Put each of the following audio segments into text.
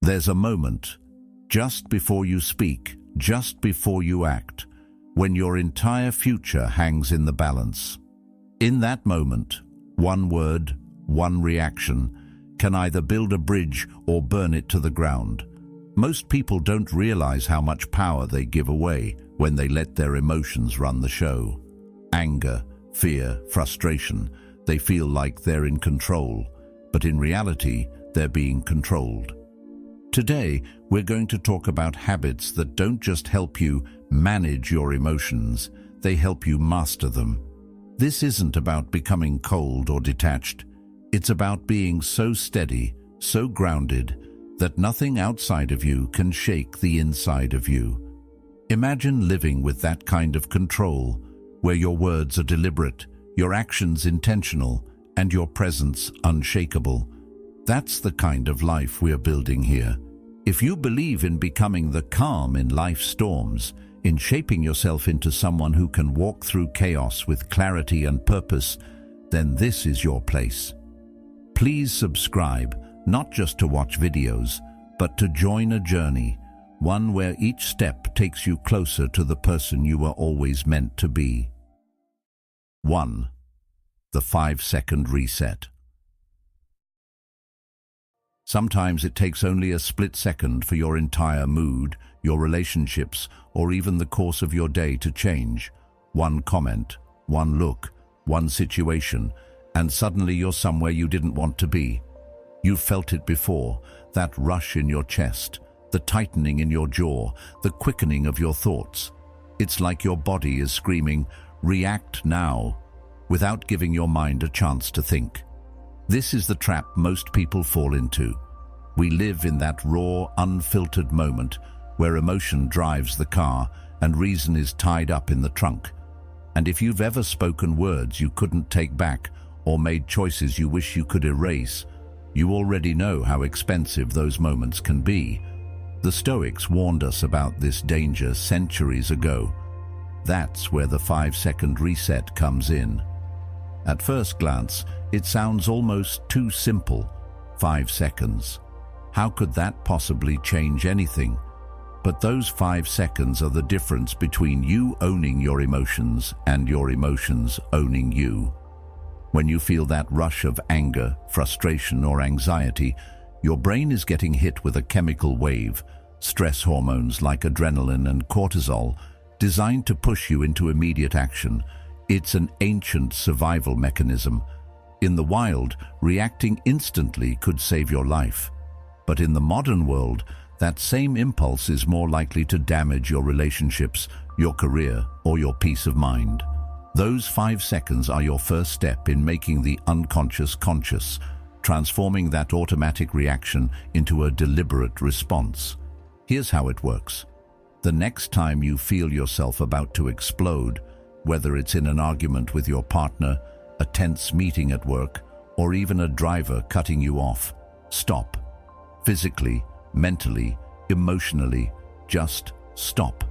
There's a moment, just before you speak, just before you act, when your entire future hangs in the balance. In that moment, one word, one reaction, can either build a bridge or burn it to the ground. Most people don't realize how much power they give away when they let their emotions run the show. Anger, fear, frustration, they feel like they're in control, but in reality, they're being controlled. Today, we're going to talk about habits that don't just help you manage your emotions, they help you master them. This isn't about becoming cold or detached. It's about being so steady, so grounded, that nothing outside of you can shake the inside of you. Imagine living with that kind of control, where your words are deliberate, your actions intentional, and your presence unshakable. That's the kind of life we're building here. If you believe in becoming the calm in life's storms, in shaping yourself into someone who can walk through chaos with clarity and purpose, then this is your place. Please subscribe, not just to watch videos, but to join a journey, one where each step takes you closer to the person you were always meant to be. 1. The 5-second reset. Sometimes it takes only a split second for your entire mood, your relationships, or even the course of your day to change. One comment, one look, one situation, and suddenly you're somewhere you didn't want to be. You've felt it before, that rush in your chest, the tightening in your jaw, the quickening of your thoughts. It's like your body is screaming, "React now," without giving your mind a chance to think. This is the trap most people fall into. We live in that raw, unfiltered moment where emotion drives the car and reason is tied up in the trunk. And if you've ever spoken words you couldn't take back or made choices you wish you could erase, you already know how expensive those moments can be. The Stoics warned us about this danger centuries ago. That's where the 5-second reset comes in. At first glance, it sounds almost too simple. 5 seconds. How could that possibly change anything? But those 5 seconds are the difference between you owning your emotions and your emotions owning you. When you feel that rush of anger, frustration, or anxiety, your brain is getting hit with a chemical wave, stress hormones like adrenaline and cortisol, designed to push you into immediate action. It's an ancient survival mechanism. In the wild, reacting instantly could save your life. But in the modern world, that same impulse is more likely to damage your relationships, your career, or your peace of mind. Those 5 seconds are your first step in making the unconscious conscious, transforming that automatic reaction into a deliberate response. Here's how it works. The next time you feel yourself about to explode, whether it's in an argument with your partner, a tense meeting at work, or even a driver cutting you off, stop. Physically, mentally, emotionally, just stop.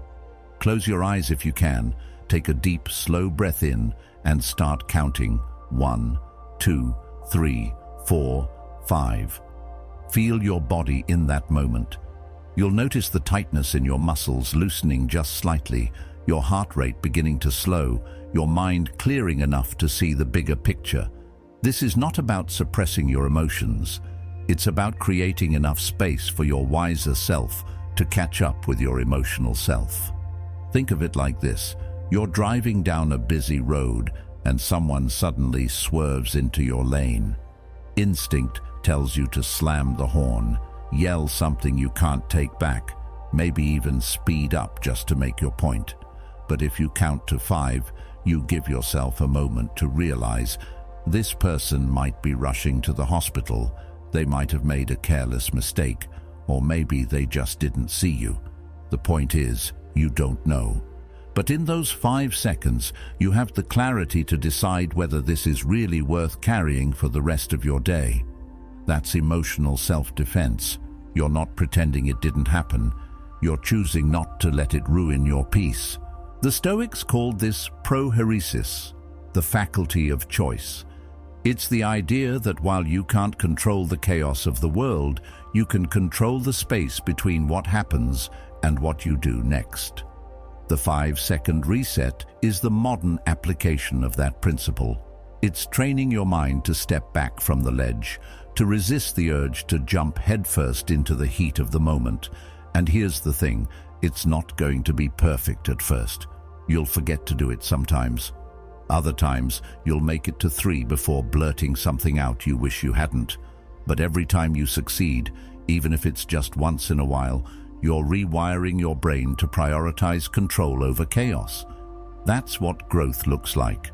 Close your eyes if you can, take a deep, slow breath in, and start counting. 1, 2, 3, 4, 5. Feel your body in that moment. You'll notice the tightness in your muscles loosening just slightly, your heart rate beginning to slow, your mind clearing enough to see the bigger picture. This is not about suppressing your emotions. It's about creating enough space for your wiser self to catch up with your emotional self. Think of it like this. You're driving down a busy road and someone suddenly swerves into your lane. Instinct tells you to slam the horn, yell something you can't take back, maybe even speed up just to make your point. But if you count to 5, you give yourself a moment to realize this person might be rushing to the hospital, they might have made a careless mistake, or maybe they just didn't see you. The point is, you don't know. But in those 5 seconds, you have the clarity to decide whether this is really worth carrying for the rest of your day. That's emotional self-defense. You're not pretending it didn't happen. You're choosing not to let it ruin your peace. The Stoics called this prohairesis, the faculty of choice. It's the idea that while you can't control the chaos of the world, you can control the space between what happens and what you do next. The 5-second reset is the modern application of that principle. It's training your mind to step back from the ledge, to resist the urge to jump headfirst into the heat of the moment. And here's the thing, it's not going to be perfect at first. You'll forget to do it sometimes. Other times, you'll make it to 3 before blurting something out you wish you hadn't. But every time you succeed, even if it's just once in a while, you're rewiring your brain to prioritize control over chaos. That's what growth looks like.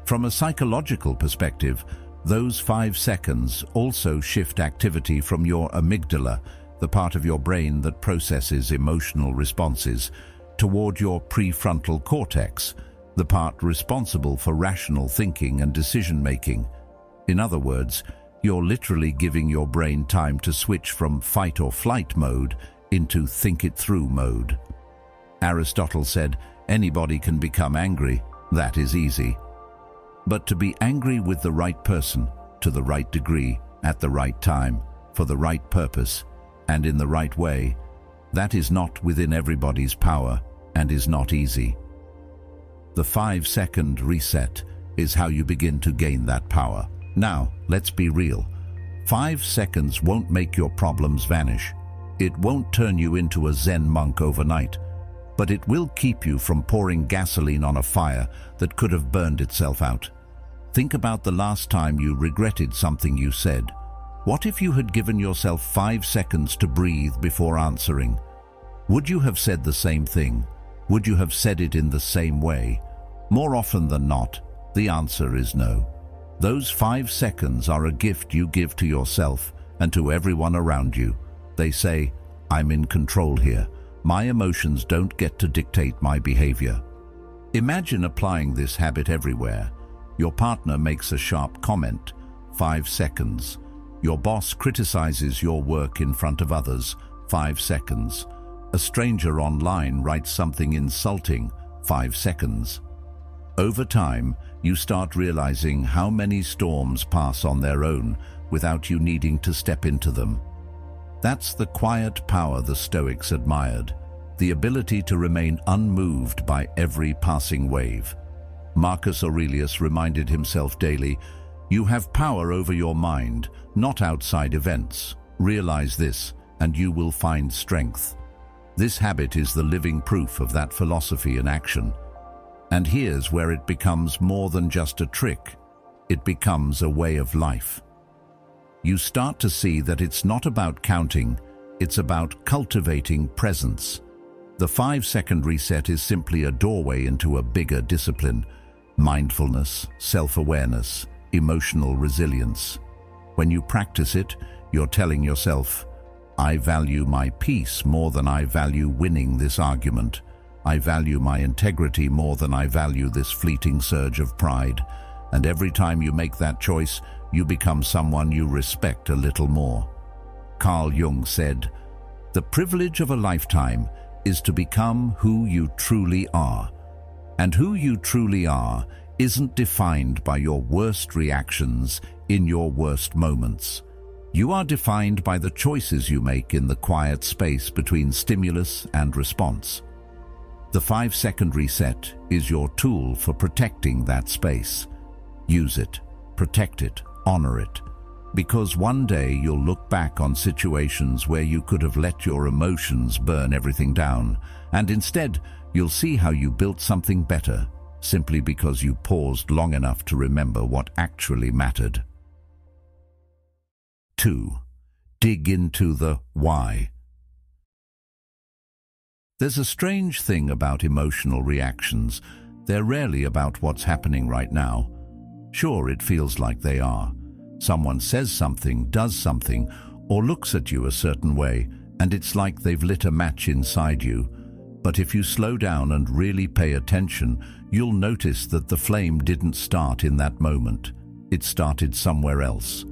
From a psychological perspective, those 5 seconds also shift activity from your amygdala, the part of your brain that processes emotional responses, toward your prefrontal cortex, the part responsible for rational thinking and decision-making. In other words, you're literally giving your brain time to switch from fight or flight mode into think it through mode. Aristotle said, anybody can become angry. That is easy. But to be angry with the right person, to the right degree, at the right time, for the right purpose, and in the right way, that is not within everybody's power and is not easy. The 5-second reset is how you begin to gain that power. Now, let's be real. 5 seconds won't make your problems vanish. It won't turn you into a Zen monk overnight, but it will keep you from pouring gasoline on a fire that could have burned itself out. Think about the last time you regretted something you said. What if you had given yourself 5 seconds to breathe before answering? Would you have said the same thing? Would you have said it in the same way? More often than not, the answer is no. Those 5 seconds are a gift you give to yourself and to everyone around you. They say, I'm in control here. My emotions don't get to dictate my behavior. Imagine applying this habit everywhere. Your partner makes a sharp comment, 5 seconds. Your boss criticizes your work in front of others, 5 seconds. A stranger online writes something insulting, 5 seconds. Over time, you start realizing how many storms pass on their own without you needing to step into them. That's the quiet power the Stoics admired, the ability to remain unmoved by every passing wave. Marcus Aurelius reminded himself daily, you have power over your mind, not outside events. Realize this, and you will find strength. This habit is the living proof of that philosophy in action. And here's where it becomes more than just a trick. It becomes a way of life. You start to see that it's not about counting, it's about cultivating presence. The 5-second reset is simply a doorway into a bigger discipline: mindfulness, self-awareness, emotional resilience. When you practice it, you're telling yourself, I value my peace more than I value winning this argument. I value my integrity more than I value this fleeting surge of pride. And every time you make that choice, you become someone you respect a little more. Carl Jung said, the privilege of a lifetime is to become who you truly are. And who you truly are isn't defined by your worst reactions in your worst moments. You are defined by the choices you make in the quiet space between stimulus and response. The 5-second reset is your tool for protecting that space. Use it, protect it, honor it. Because one day you'll look back on situations where you could have let your emotions burn everything down, and instead you'll see how you built something better, simply because you paused long enough to remember what actually mattered. 2. Dig into the why. There's a strange thing about emotional reactions. They're rarely about what's happening right now. Sure, it feels like they are. Someone says something, does something, or looks at you a certain way, and it's like they've lit a match inside you. But if you slow down and really pay attention, you'll notice that the flame didn't start in that moment. It started somewhere else.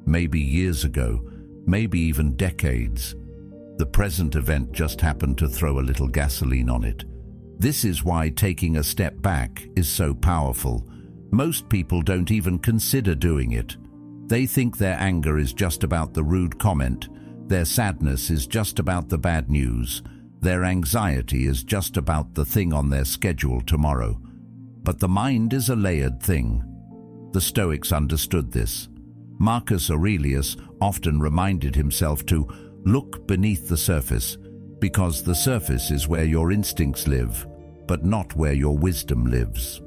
Maybe years ago, maybe even decades. The present event just happened to throw a little gasoline on it. This is why taking a step back is so powerful. Most people don't even consider doing it. They think their anger is just about the rude comment, their sadness is just about the bad news, their anxiety is just about the thing on their schedule tomorrow. But the mind is a layered thing. The Stoics understood this. Marcus Aurelius often reminded himself to look beneath the surface, because the surface is where your instincts live, but not where your wisdom lives.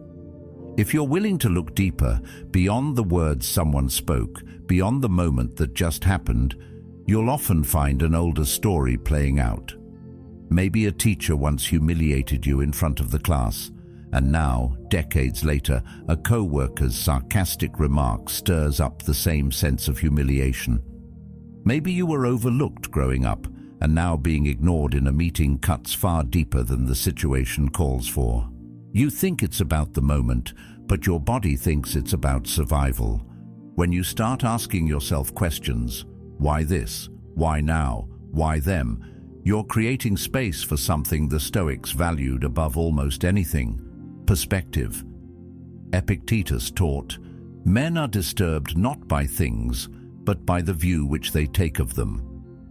If you're willing to look deeper, beyond the words someone spoke, beyond the moment that just happened, you'll often find an older story playing out. Maybe a teacher once humiliated you in front of the class, and now, decades later, a co-worker's sarcastic remark stirs up the same sense of humiliation. Maybe you were overlooked growing up, and now being ignored in a meeting cuts far deeper than the situation calls for. You think it's about the moment, but your body thinks it's about survival. When you start asking yourself questions, why this, why now, why them, you're creating space for something the Stoics valued above almost anything: perspective. Epictetus taught, men are disturbed not by things, but by the view which they take of them.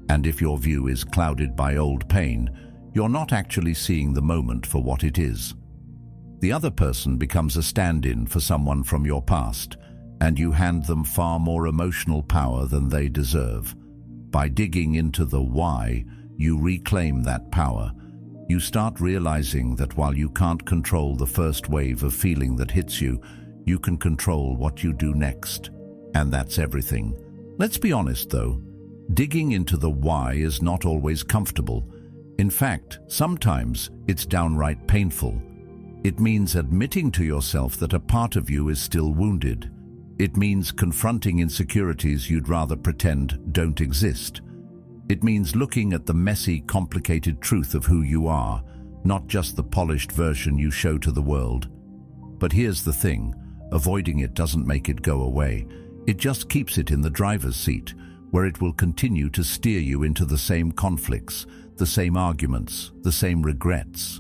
And if your view is clouded by old pain, you're not actually seeing the moment for what it is. The other person becomes a stand-in for someone from your past, and you hand them far more emotional power than they deserve. By digging into the why, you reclaim that power. You start realizing that while you can't control the first wave of feeling that hits you, you can control what you do next. And that's everything. Let's be honest though, digging into the why is not always comfortable. In fact, sometimes it's downright painful. It means admitting to yourself that a part of you is still wounded. It means confronting insecurities you'd rather pretend don't exist. It means looking at the messy, complicated truth of who you are, not just the polished version you show to the world. But here's the thing, avoiding it doesn't make it go away. It just keeps it in the driver's seat, where it will continue to steer you into the same conflicts, the same arguments, the same regrets.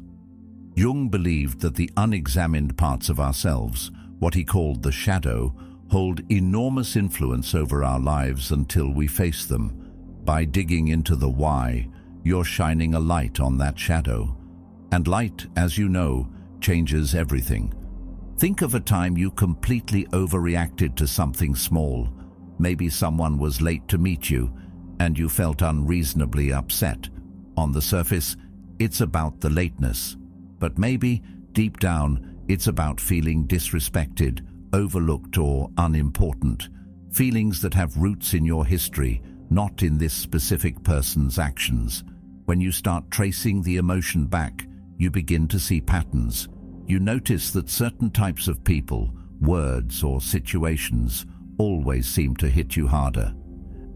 Jung believed that the unexamined parts of ourselves, what he called the shadow, hold enormous influence over our lives until we face them. By digging into the why, you're shining a light on that shadow. And light, as you know, changes everything. Think of a time you completely overreacted to something small. Maybe someone was late to meet you, and you felt unreasonably upset. On the surface, it's about the lateness. But maybe, deep down, it's about feeling disrespected, overlooked or unimportant. Feelings that have roots in your history, not in this specific person's actions. When you start tracing the emotion back, you begin to see patterns. You notice that certain types of people, words or situations always seem to hit you harder.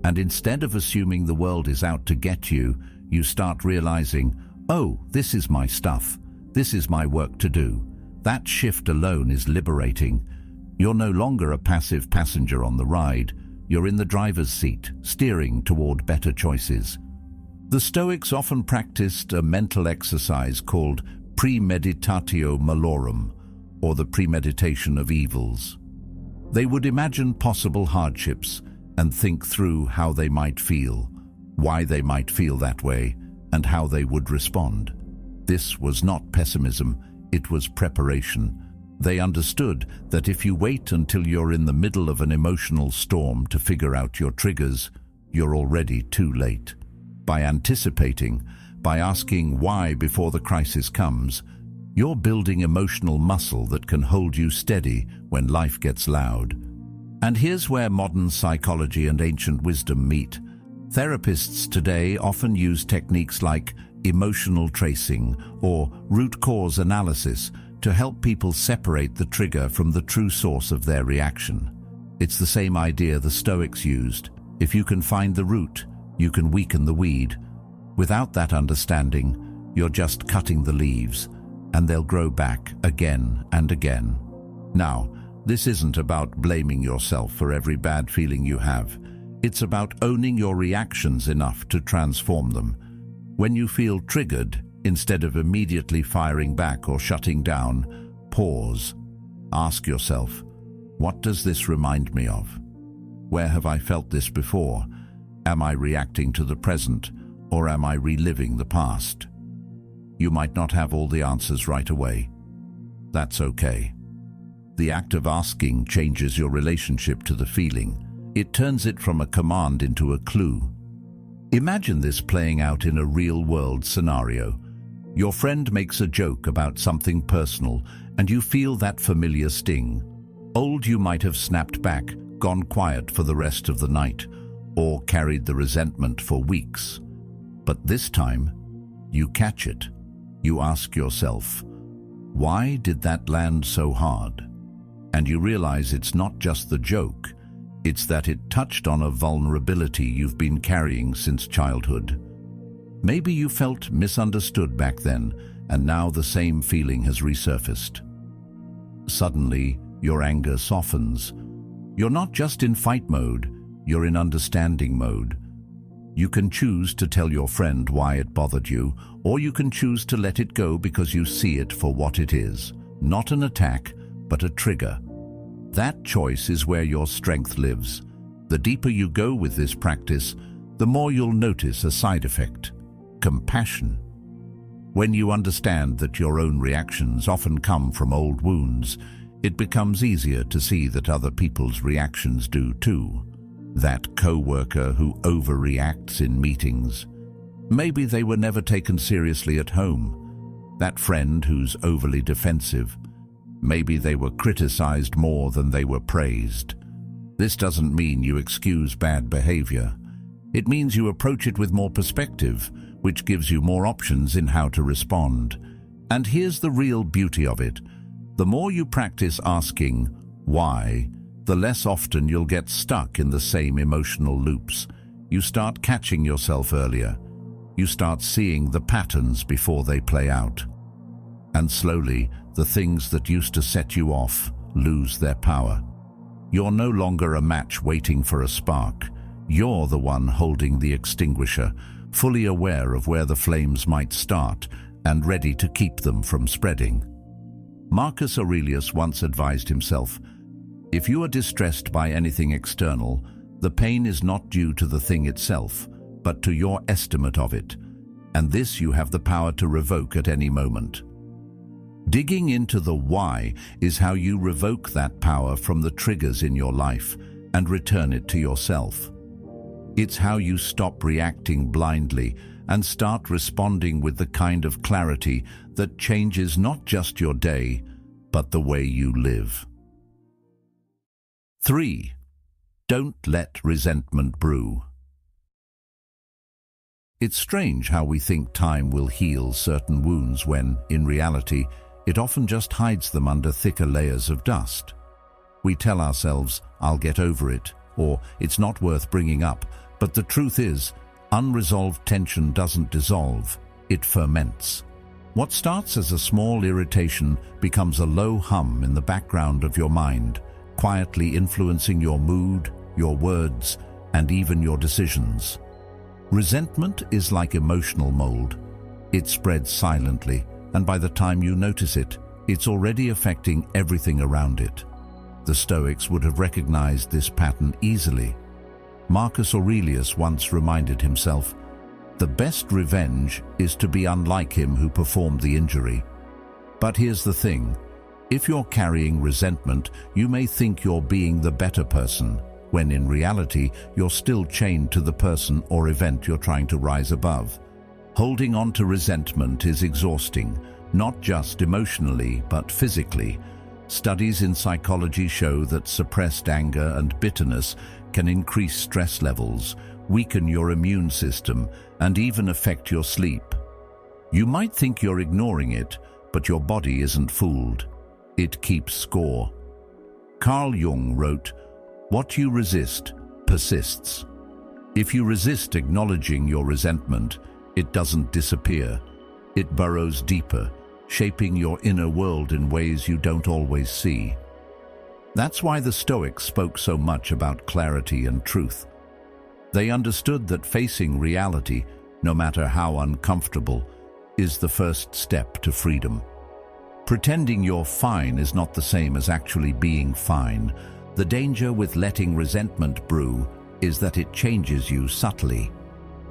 And instead of assuming the world is out to get you, you start realizing, oh, this is my stuff. This is my work to do. That shift alone is liberating. You're no longer a passive passenger on the ride. You're in the driver's seat, steering toward better choices. The Stoics often practiced a mental exercise called premeditatio malorum, or the premeditation of evils. They would imagine possible hardships and think through how they might feel, why they might feel that way, and how they would respond. This was not pessimism, it was preparation. They understood that if you wait until you're in the middle of an emotional storm to figure out your triggers, you're already too late. By anticipating, by asking why before the crisis comes, you're building emotional muscle that can hold you steady when life gets loud. And here's where modern psychology and ancient wisdom meet. Therapists today often use techniques like emotional tracing or root cause analysis to help people separate the trigger from the true source of their reaction. It's the same idea the Stoics used. If you can find the root, you can weaken the weed. Without that understanding, you're just cutting the leaves, and they'll grow back again and again. Now, this isn't about blaming yourself for every bad feeling you have. It's about owning your reactions enough to transform them. When you feel triggered, instead of immediately firing back or shutting down, pause. Ask yourself, What does this remind me of? Where have I felt this before? Am I reacting to the present, or am I reliving the past? You might not have all the answers right away. That's okay. The act of asking changes your relationship to the feeling. It turns it from a command into a clue. Imagine this playing out in a real-world scenario. Your friend makes a joke about something personal, and you feel that familiar sting. Old, you might have snapped back, gone quiet for the rest of the night, or carried the resentment for weeks. But this time, you catch it. You ask yourself, why did that land so hard? And you realize it's not just the joke, it's that it touched on a vulnerability you've been carrying since childhood. Maybe you felt misunderstood back then, and now the same feeling has resurfaced. Suddenly, your anger softens. You're not just in fight mode, you're in understanding mode. You can choose to tell your friend why it bothered you, or you can choose to let it go because you see it for what it is, not an attack, but a trigger. That choice is where your strength lives. The deeper you go with this practice, the more you'll notice a side effect: compassion. When you understand that your own reactions often come from old wounds, it becomes easier to see that other people's reactions do too. That co-worker who overreacts in meetings. Maybe they were never taken seriously at home. That friend who's overly defensive. Maybe they were criticized more than they were praised. This doesn't mean you excuse bad behavior. It means you approach it with more perspective, which gives you more options in how to respond. And here's the real beauty of it. The more you practice asking why, the less often you'll get stuck in the same emotional loops. You start catching yourself earlier. You start seeing the patterns before they play out. And slowly, the things that used to set you off lose their power. You're no longer a match waiting for a spark. You're the one holding the extinguisher, fully aware of where the flames might start and ready to keep them from spreading. Marcus Aurelius once advised himself, "If you are distressed by anything external, the pain is not due to the thing itself, but to your estimate of it, and this you have the power to revoke at any moment." Digging into the why is how you revoke that power from the triggers in your life and return it to yourself. It's how you stop reacting blindly and start responding with the kind of clarity that changes not just your day, but the way you live. 3. Don't let resentment brew. It's strange how we think time will heal certain wounds when, in reality, it often just hides them under thicker layers of dust. We tell ourselves, "I'll get over it," or "it's not worth bringing up," but the truth is, unresolved tension doesn't dissolve, it ferments. What starts as a small irritation becomes a low hum in the background of your mind, quietly influencing your mood, your words, and even your decisions. Resentment is like emotional mold. It spreads silently, and by the time you notice it, it's already affecting everything around it. The Stoics would have recognized this pattern easily. Marcus Aurelius once reminded himself, "The best revenge is to be unlike him who performed the injury." But here's the thing. If you're carrying resentment, you may think you're being the better person, when in reality, you're still chained to the person or event you're trying to rise above. Holding on to resentment is exhausting, not just emotionally, but physically. Studies in psychology show that suppressed anger and bitterness can increase stress levels, weaken your immune system, and even affect your sleep. You might think you're ignoring it, but your body isn't fooled. It keeps score. Carl Jung wrote, "What you resist persists." If you resist acknowledging your resentment, it doesn't disappear. It burrows deeper, shaping your inner world in ways you don't always see. That's why the Stoics spoke so much about clarity and truth. They understood that facing reality, no matter how uncomfortable, is the first step to freedom. Pretending you're fine is not the same as actually being fine. The danger with letting resentment brew is that it changes you subtly.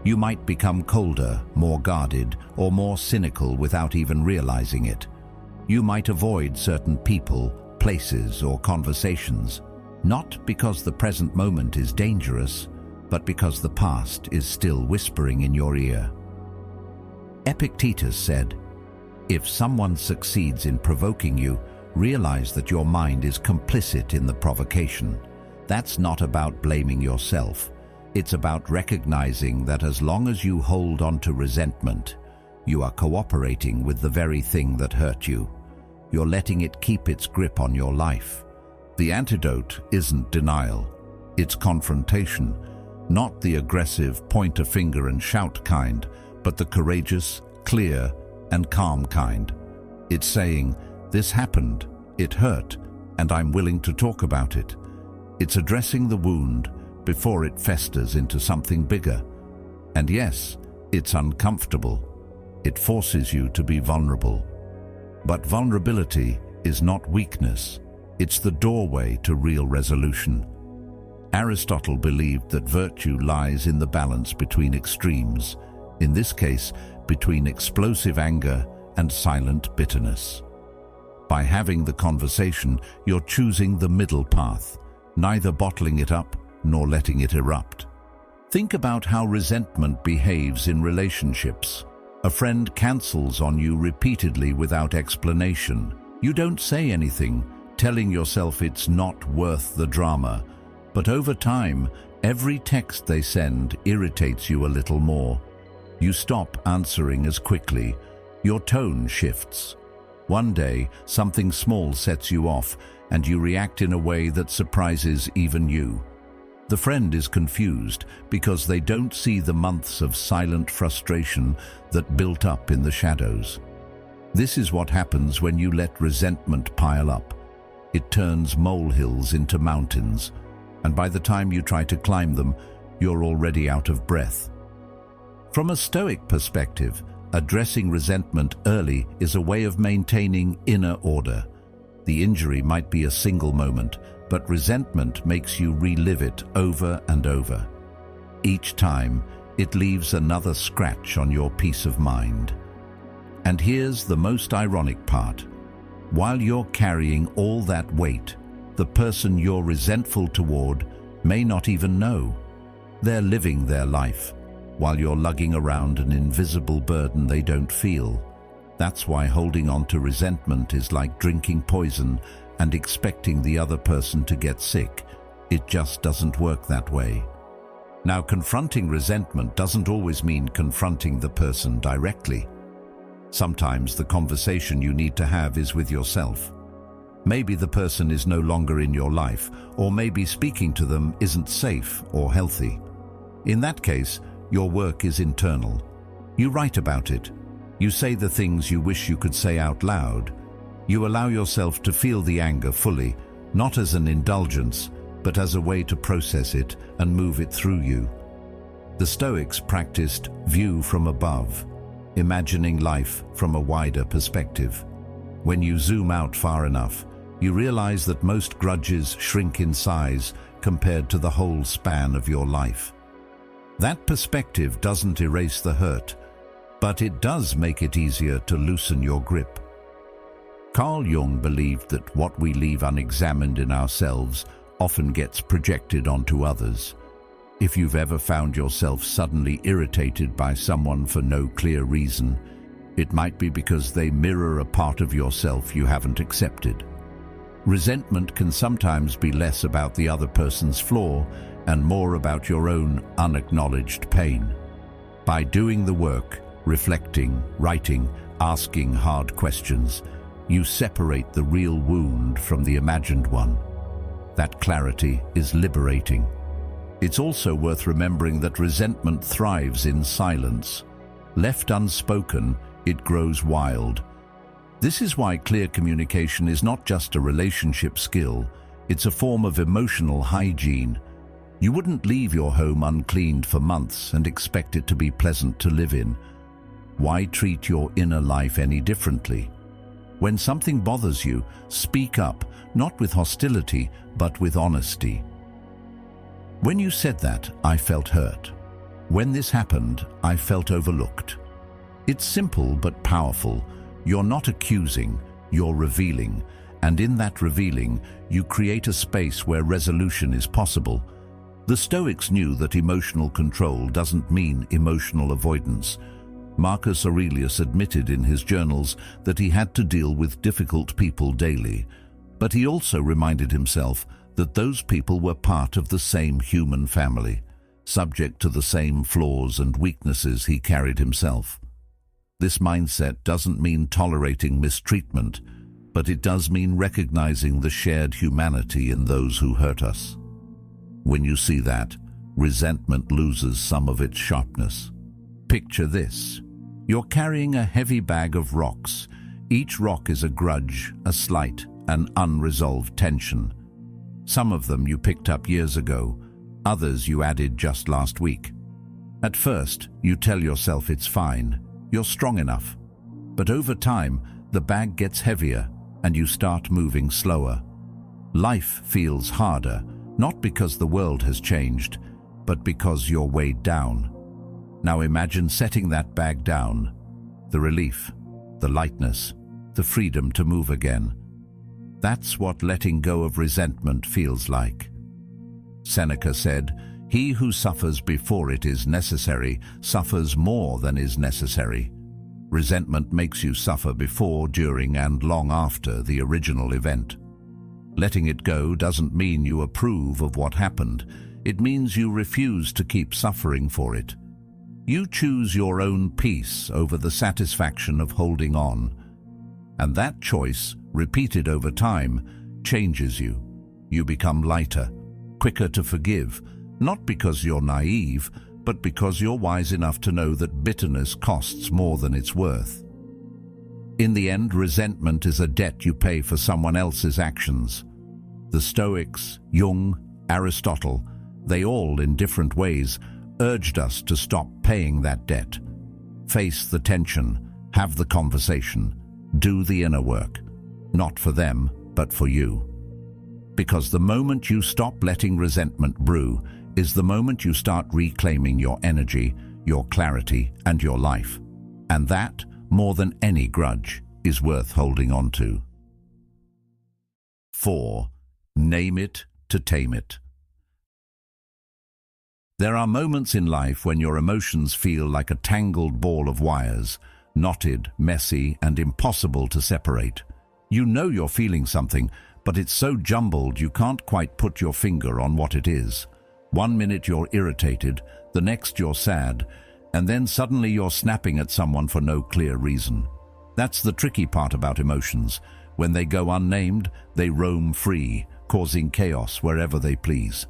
You might become colder, more guarded, or more cynical without even realizing it. You might avoid certain people, places, or conversations, not because the present moment is dangerous, but because the past is still whispering in your ear. Epictetus said, "If someone succeeds in provoking you, realize that your mind is complicit in the provocation." That's not about blaming yourself. It's about recognizing that as long as you hold on to resentment, you are cooperating with the very thing that hurt you. You're letting it keep its grip on your life. The antidote isn't denial, it's confrontation. Not the aggressive point a finger and shout kind, but the courageous, clear, and calm kind. It's saying, "This happened, it hurt, and I'm willing to talk about it." It's addressing the wound before it festers into something bigger. And yes, it's uncomfortable. It forces you to be vulnerable. But vulnerability is not weakness. It's the doorway to real resolution. Aristotle believed that virtue lies in the balance between extremes, in this case, between explosive anger and silent bitterness. By having the conversation, you're choosing the middle path, neither bottling it up nor letting it erupt. Think about how resentment behaves in relationships. A friend cancels on you repeatedly without explanation. You don't say anything, telling yourself it's not worth the drama. But over time, every text they send irritates you a little more. You stop answering as quickly. Your tone shifts. One day, something small sets you off, and you react in a way that surprises even you. The friend is confused because they don't see the months of silent frustration that built up in the shadows. This is what happens when you let resentment pile up. It turns molehills into mountains, and by the time you try to climb them, you're already out of breath. From a Stoic perspective, addressing resentment early is a way of maintaining inner order. The injury might be a single moment, but resentment makes you relive it over and over. Each time, it leaves another scratch on your peace of mind. And here's the most ironic part. While you're carrying all that weight, the person you're resentful toward may not even know. They're living their life, while you're lugging around an invisible burden they don't feel. That's why holding on to resentment is like drinking poison and expecting the other person to get sick. It just doesn't work that way. Now, confronting resentment doesn't always mean confronting the person directly. Sometimes the conversation you need to have is with yourself. Maybe the person is no longer in your life, or maybe speaking to them isn't safe or healthy. In that case, your work is internal. You write about it. You say the things you wish you could say out loud. You allow yourself to feel the anger fully, not as an indulgence, but as a way to process it and move it through you. The Stoics practiced view from above, imagining life from a wider perspective. When you zoom out far enough, you realize that most grudges shrink in size compared to the whole span of your life. That perspective doesn't erase the hurt, but it does make it easier to loosen your grip. Carl Jung believed that what we leave unexamined in ourselves often gets projected onto others. If you've ever found yourself suddenly irritated by someone for no clear reason, it might be because they mirror a part of yourself you haven't accepted. Resentment can sometimes be less about the other person's flaw and more about your own unacknowledged pain. By doing the work, reflecting, writing, asking hard questions, you separate the real wound from the imagined one. That clarity is liberating. It's also worth remembering that resentment thrives in silence. Left unspoken, it grows wild. This is why clear communication is not just a relationship skill, it's a form of emotional hygiene. You wouldn't leave your home uncleaned for months and expect it to be pleasant to live in. Why treat your inner life any differently? When something bothers you, speak up, not with hostility, but with honesty. When you said that, I felt hurt. When this happened, I felt overlooked. It's simple but powerful. You're not accusing, you're revealing. And in that revealing, you create a space where resolution is possible. The Stoics knew that emotional control doesn't mean emotional avoidance. Marcus Aurelius admitted in his journals that he had to deal with difficult people daily, but he also reminded himself that those people were part of the same human family, subject to the same flaws and weaknesses he carried himself. This mindset doesn't mean tolerating mistreatment, but it does mean recognizing the shared humanity in those who hurt us. When you see that, resentment loses some of its sharpness. Picture this. You're carrying a heavy bag of rocks. Each rock is a grudge, a slight, an unresolved tension. Some of them you picked up years ago, others you added just last week. At first, you tell yourself it's fine, you're strong enough. But over time, the bag gets heavier and you start moving slower. Life feels harder, not because the world has changed, but because you're weighed down. Now imagine setting that bag down. The relief, the lightness, the freedom to move again. That's what letting go of resentment feels like. Seneca said, "He who suffers before it is necessary suffers more than is necessary." Resentment makes you suffer before, during, and long after the original event. Letting it go doesn't mean you approve of what happened. It means you refuse to keep suffering for it. You choose your own peace over the satisfaction of holding on. And that choice, repeated over time, changes you. You become lighter, quicker to forgive, not because you're naive, but because you're wise enough to know that bitterness costs more than it's worth. In the end, resentment is a debt you pay for someone else's actions. The Stoics, Jung, Aristotle, they all, in different ways, urged us to stop paying that debt. Face the tension, have the conversation, do the inner work, not for them, but for you. Because the moment you stop letting resentment brew is the moment you start reclaiming your energy, your clarity, and your life. And that, more than any grudge, is worth holding on to. 4. Name it to tame it. There are moments in life when your emotions feel like a tangled ball of wires, knotted, messy, and impossible to separate. You know you're feeling something, but it's so jumbled you can't quite put your finger on what it is. One minute you're irritated, the next you're sad, and then suddenly you're snapping at someone for no clear reason. That's the tricky part about emotions. When they go unnamed, they roam free, causing chaos wherever they please.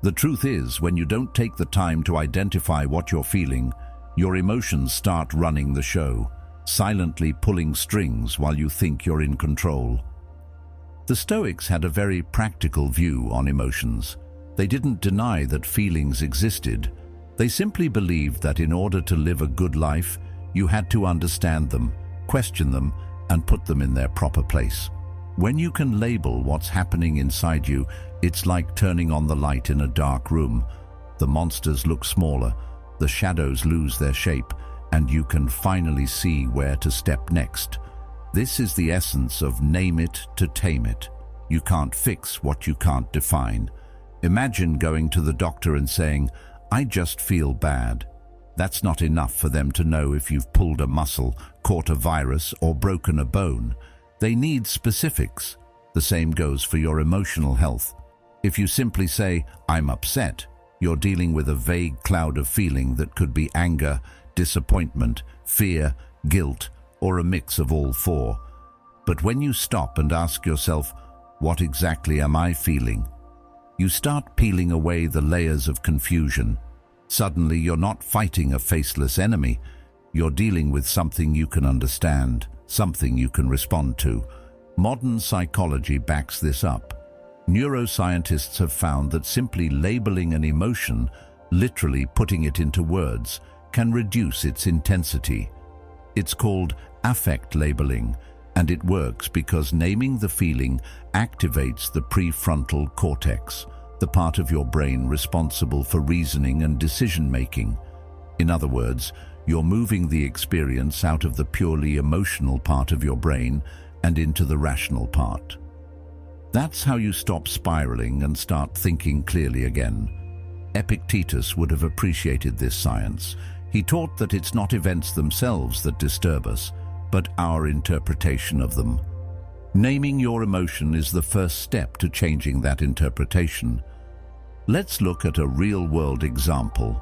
The truth is, when you don't take the time to identify what you're feeling, your emotions start running the show, silently pulling strings while you think you're in control. The Stoics had a very practical view on emotions. They didn't deny that feelings existed. They simply believed that in order to live a good life, you had to understand them, question them, and put them in their proper place. When you can label what's happening inside you, it's like turning on the light in a dark room. The monsters look smaller, the shadows lose their shape, and you can finally see where to step next. This is the essence of name it to tame it. You can't fix what you can't define. Imagine going to the doctor and saying, "I just feel bad." That's not enough for them to know if you've pulled a muscle, caught a virus, or broken a bone. They need specifics. The same goes for your emotional health. If you simply say, "I'm upset," you're dealing with a vague cloud of feeling that could be anger, disappointment, fear, guilt, or a mix of all four. But when you stop and ask yourself, "What exactly am I feeling?" you start peeling away the layers of confusion. Suddenly you're not fighting a faceless enemy. You're dealing with something you can understand, something you can respond to. Modern psychology backs this up. Neuroscientists have found that simply labeling an emotion, literally putting it into words, can reduce its intensity. It's called affect labeling, And it works because naming the feeling activates the prefrontal cortex, the part of your brain responsible for reasoning and decision-making. In other words, you're moving the experience out of the purely emotional part of your brain and into the rational part. That's how you stop spiraling and start thinking clearly again. Epictetus would have appreciated this science. He taught that it's not events themselves that disturb us, but our interpretation of them. Naming your emotion is the first step to changing that interpretation. Let's look at a real-world example.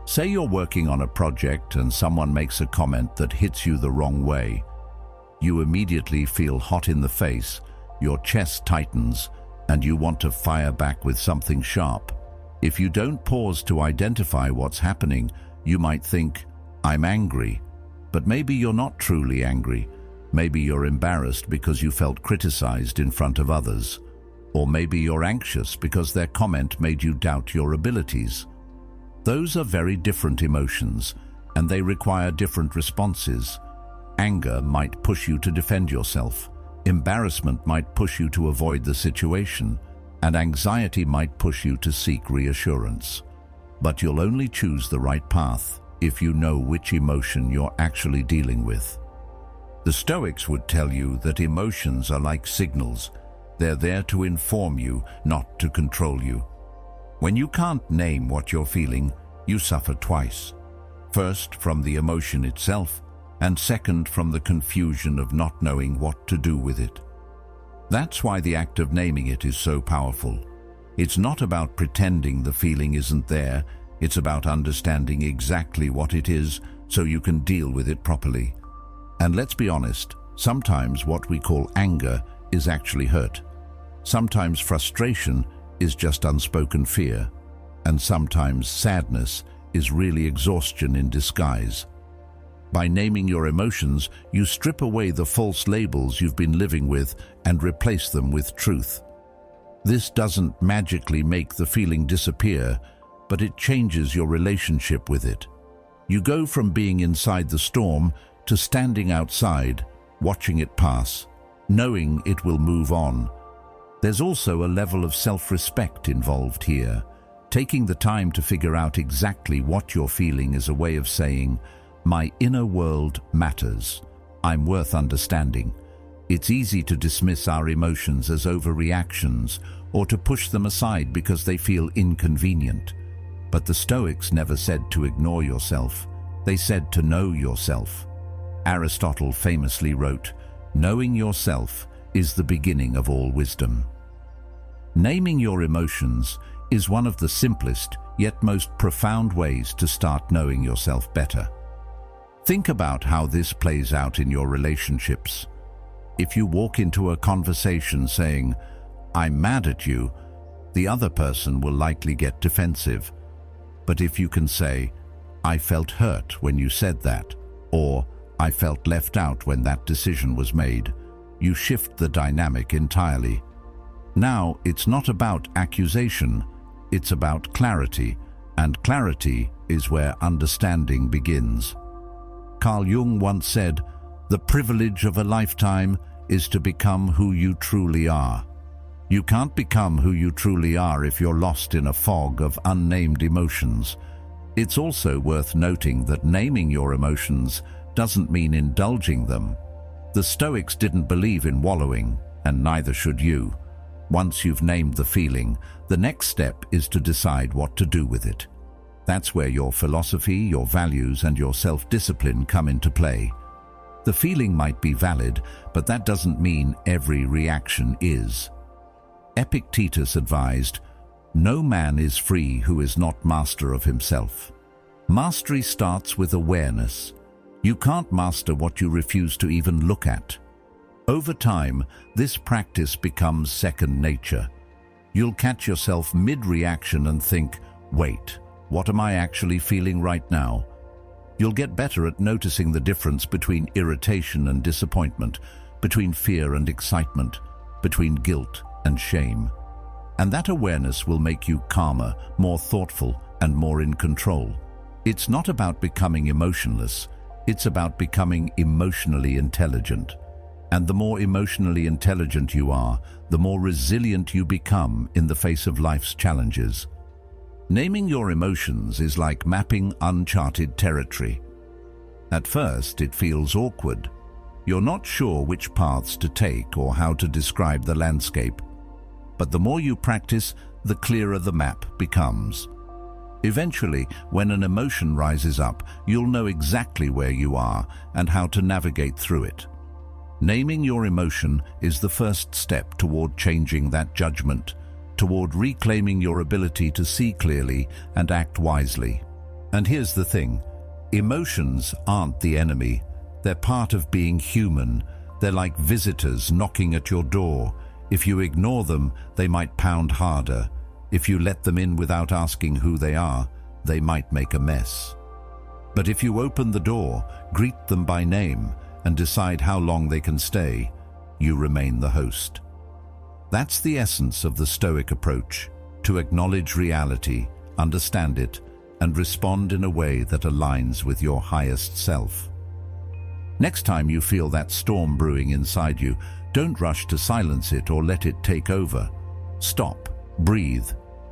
Say you're working on a project and someone makes a comment that hits you the wrong way. You immediately feel hot in the face, your chest tightens, and you want to fire back with something sharp. If you don't pause to identify what's happening, you might think, "I'm angry." But maybe you're not truly angry. Maybe you're embarrassed because you felt criticized in front of others. Or maybe you're anxious because their comment made you doubt your abilities. Those are very different emotions, and they require different responses. Anger might push you to defend yourself. Embarrassment might push you to avoid the situation, and anxiety might push you to seek reassurance. But you'll only choose the right path if you know which emotion you're actually dealing with. The Stoics would tell you that emotions are like signals. They're there to inform you, not to control you. When you can't name what you're feeling, you suffer twice. First, from the emotion itself, and second, from the confusion of not knowing what to do with it. That's why the act of naming it is so powerful. It's not about pretending the feeling isn't there. It's about understanding exactly what it is so you can deal with it properly. And let's be honest, sometimes what we call anger is actually hurt. Sometimes frustration is just unspoken fear. And sometimes sadness is really exhaustion in disguise. By naming your emotions, you strip away the false labels you've been living with and replace them with truth. This doesn't magically make the feeling disappear, but it changes your relationship with it. You go from being inside the storm to standing outside, watching it pass, knowing it will move on. There's also a level of self-respect involved here. Taking the time to figure out exactly what you're feeling is a way of saying, "My inner world matters. I'm worth understanding." It's easy to dismiss our emotions as overreactions or to push them aside because they feel inconvenient. But the Stoics never said to ignore yourself. They said to know yourself. Aristotle famously wrote, "Knowing yourself is the beginning of all wisdom." Naming your emotions is one of the simplest yet most profound ways to start knowing yourself better. Think about how this plays out in your relationships. If you walk into a conversation saying, "I'm mad at you," the other person will likely get defensive. But if you can say, "I felt hurt when you said that," or "I felt left out when that decision was made," you shift the dynamic entirely. Now, it's not about accusation, it's about clarity, and clarity is where understanding begins. Carl Jung once said, "The privilege of a lifetime is to become who you truly are." You can't become who you truly are if you're lost in a fog of unnamed emotions. It's also worth noting that naming your emotions doesn't mean indulging them. The Stoics didn't believe in wallowing, and neither should you. Once you've named the feeling, the next step is to decide what to do with it. That's where your philosophy, your values, and your self-discipline come into play. The feeling might be valid, but that doesn't mean every reaction is. Epictetus advised, "No man is free who is not master of himself." Mastery starts with awareness. You can't master what you refuse to even look at. Over time, this practice becomes second nature. You'll catch yourself mid-reaction and think, "Wait, what am I actually feeling right now?" You'll get better at noticing the difference between irritation and disappointment, between fear and excitement, between guilt and shame. And that awareness will make you calmer, more thoughtful, and more in control. It's not about becoming emotionless, it's about becoming emotionally intelligent. And the more emotionally intelligent you are, the more resilient you become in the face of life's challenges. Naming your emotions is like mapping uncharted territory. At first, it feels awkward. You're not sure which paths to take or how to describe the landscape. But the more you practice, the clearer the map becomes. Eventually, when an emotion rises up, you'll know exactly where you are and how to navigate through it. Naming your emotion is the first step toward changing that judgment, toward reclaiming your ability to see clearly and act wisely. And here's the thing, emotions aren't the enemy. They're part of being human. They're like visitors knocking at your door. If you ignore them, they might pound harder. If you let them in without asking who they are, they might make a mess. But if you open the door, greet them by name, and decide how long they can stay, you remain the host. That's the essence of the Stoic approach, to acknowledge reality, understand it, and respond in a way that aligns with your highest self. Next time you feel that storm brewing inside you, don't rush to silence it or let it take over. Stop, breathe,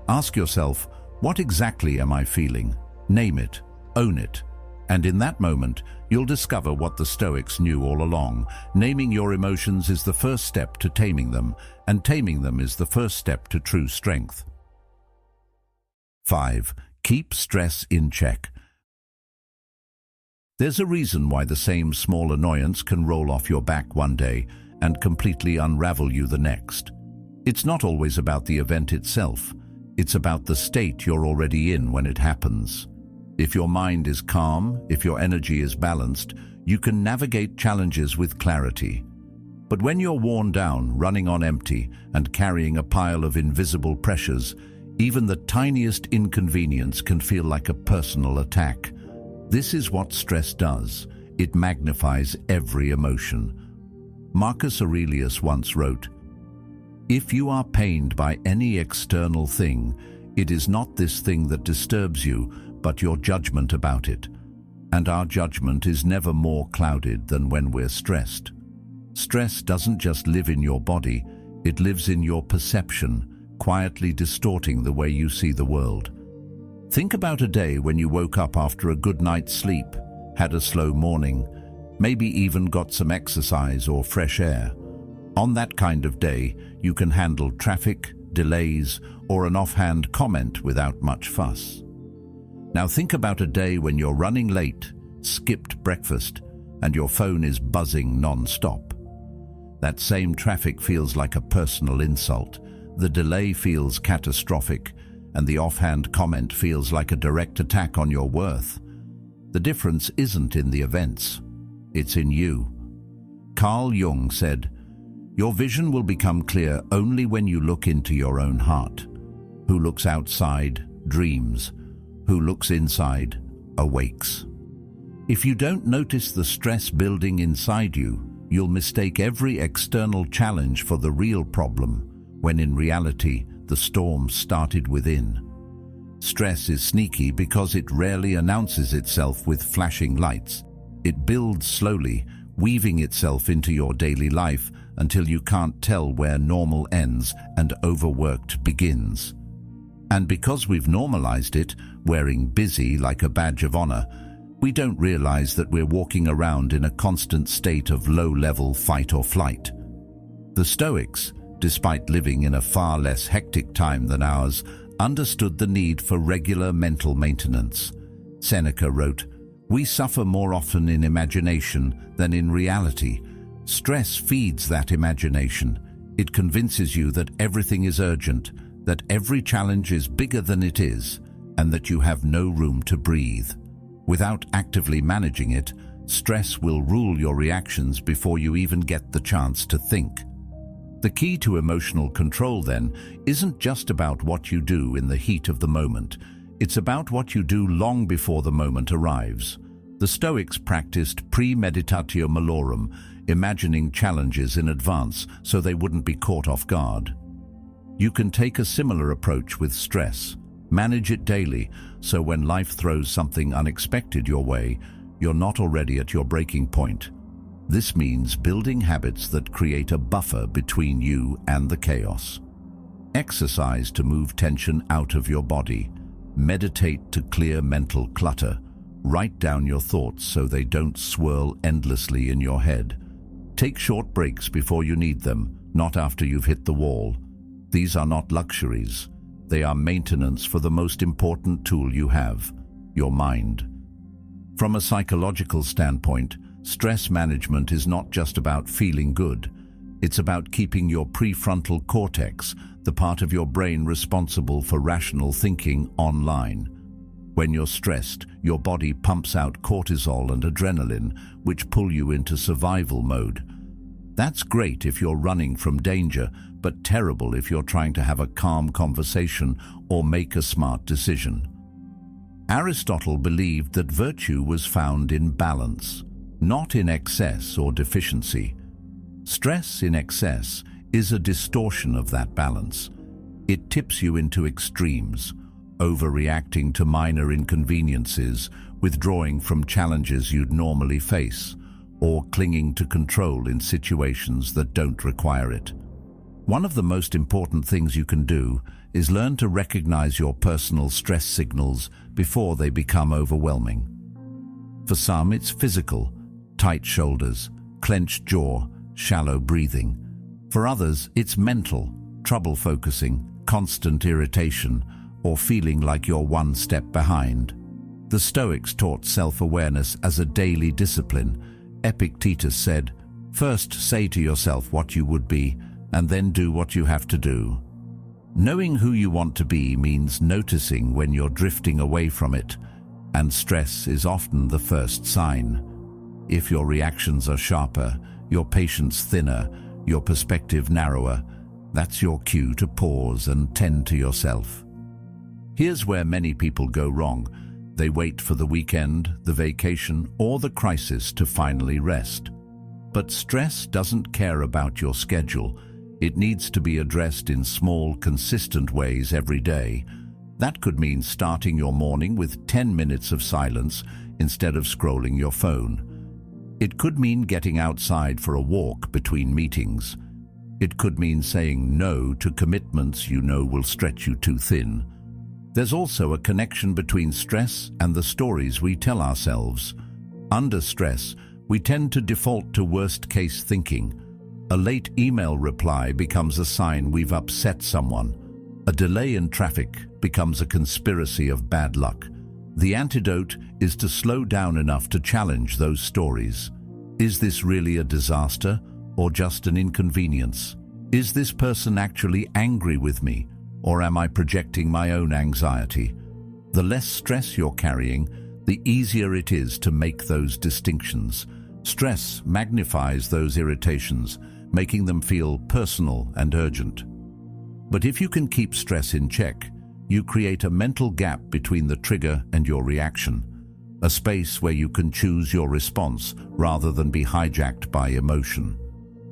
ask yourself, what exactly am I feeling? Name it, own it. And in that moment, you'll discover what the Stoics knew all along. Naming your emotions is the first step to taming them, and taming them is the first step to true strength. 5. Keep stress in check. There's a reason why the same small annoyance can roll off your back one day and completely unravel you the next. It's not always about the event itself. It's about the state you're already in when it happens. If your mind is calm, if your energy is balanced, you can navigate challenges with clarity. But when you're worn down, running on empty, and carrying a pile of invisible pressures, even the tiniest inconvenience can feel like a personal attack. This is what stress does. It magnifies every emotion. Marcus Aurelius once wrote, "If you are pained by any external thing, it is not this thing that disturbs you, but your judgment about it. And our judgment is never more clouded than when we're stressed." Stress doesn't just live in your body, it lives in your perception, quietly distorting the way you see the world. Think about a day when you woke up after a good night's sleep, had a slow morning, maybe even got some exercise or fresh air. On that kind of day, you can handle traffic, delays, or an offhand comment without much fuss. Now think about a day when you're running late, skipped breakfast, and your phone is buzzing non-stop. That same traffic feels like a personal insult, the delay feels catastrophic, and the offhand comment feels like a direct attack on your worth. The difference isn't in the events, it's in you. Carl Jung said, "Your vision will become clear only when you look into your own heart. Who looks outside dreams. Who looks inside awakes." If you don't notice the stress building inside you, you'll mistake every external challenge for the real problem, when in reality, the storm started within. Stress is sneaky because it rarely announces itself with flashing lights. It builds slowly, weaving itself into your daily life until you can't tell where normal ends and overworked begins. And because we've normalized it, wearing busy like a badge of honor, we don't realize that we're walking around in a constant state of low-level fight or flight. The Stoics, despite living in a far less hectic time than ours, understood the need for regular mental maintenance. Seneca wrote, "We suffer more often in imagination than in reality. Stress feeds that imagination. It convinces you that everything is urgent, that every challenge is bigger than it is, and that you have no room to breathe. Without actively managing it, stress will rule your reactions before you even get the chance to think." The key to emotional control, then, isn't just about what you do in the heat of the moment. It's about what you do long before the moment arrives. The Stoics practiced premeditatio malorum, imagining challenges in advance so they wouldn't be caught off guard. You can take a similar approach with stress. Manage it daily, so when life throws something unexpected your way, you're not already at your breaking point. This means building habits that create a buffer between you and the chaos. Exercise to move tension out of your body. Meditate to clear mental clutter. Write down your thoughts so they don't swirl endlessly in your head. Take short breaks before you need them, not after you've hit the wall. These are not luxuries. They are maintenance for the most important tool you have, your mind. From a psychological standpoint, stress management is not just about feeling good. It's about keeping your prefrontal cortex, the part of your brain responsible for rational thinking, online. When you're stressed, your body pumps out cortisol and adrenaline, which pull you into survival mode. That's great if you're running from danger, but terrible if you're trying to have a calm conversation or make a smart decision. Aristotle believed that virtue was found in balance, not in excess or deficiency. Stress in excess is a distortion of that balance. It tips you into extremes, overreacting to minor inconveniences, withdrawing from challenges you'd normally face, or clinging to control in situations that don't require it. One of the most important things you can do is learn to recognize your personal stress signals before they become overwhelming. For some, it's physical, tight shoulders, clenched jaw, shallow breathing. For others, it's mental, trouble focusing, constant irritation, or feeling like you're one step behind. The Stoics taught self-awareness as a daily discipline. Epictetus said, "First say to yourself what you would be, and then do what you have to do." Knowing who you want to be means noticing when you're drifting away from it, and stress is often the first sign. If your reactions are sharper, your patience thinner, your perspective narrower, that's your cue to pause and tend to yourself. Here's where many people go wrong. They wait for the weekend, the vacation, or the crisis to finally rest. But stress doesn't care about your schedule. It needs to be addressed in small, consistent ways every day. That could mean starting your morning with 10 minutes of silence instead of scrolling your phone. It could mean getting outside for a walk between meetings. It could mean saying no to commitments you know will stretch you too thin. There's also a connection between stress and the stories we tell ourselves. Under stress, we tend to default to worst-case thinking. A late email reply becomes a sign we've upset someone. A delay in traffic becomes a conspiracy of bad luck. The antidote is to slow down enough to challenge those stories. Is this really a disaster or just an inconvenience? Is this person actually angry with me, or am I projecting my own anxiety? The less stress you're carrying, the easier it is to make those distinctions. Stress magnifies those irritations, making them feel personal and urgent. But if you can keep stress in check, you create a mental gap between the trigger and your reaction, a space where you can choose your response rather than be hijacked by emotion.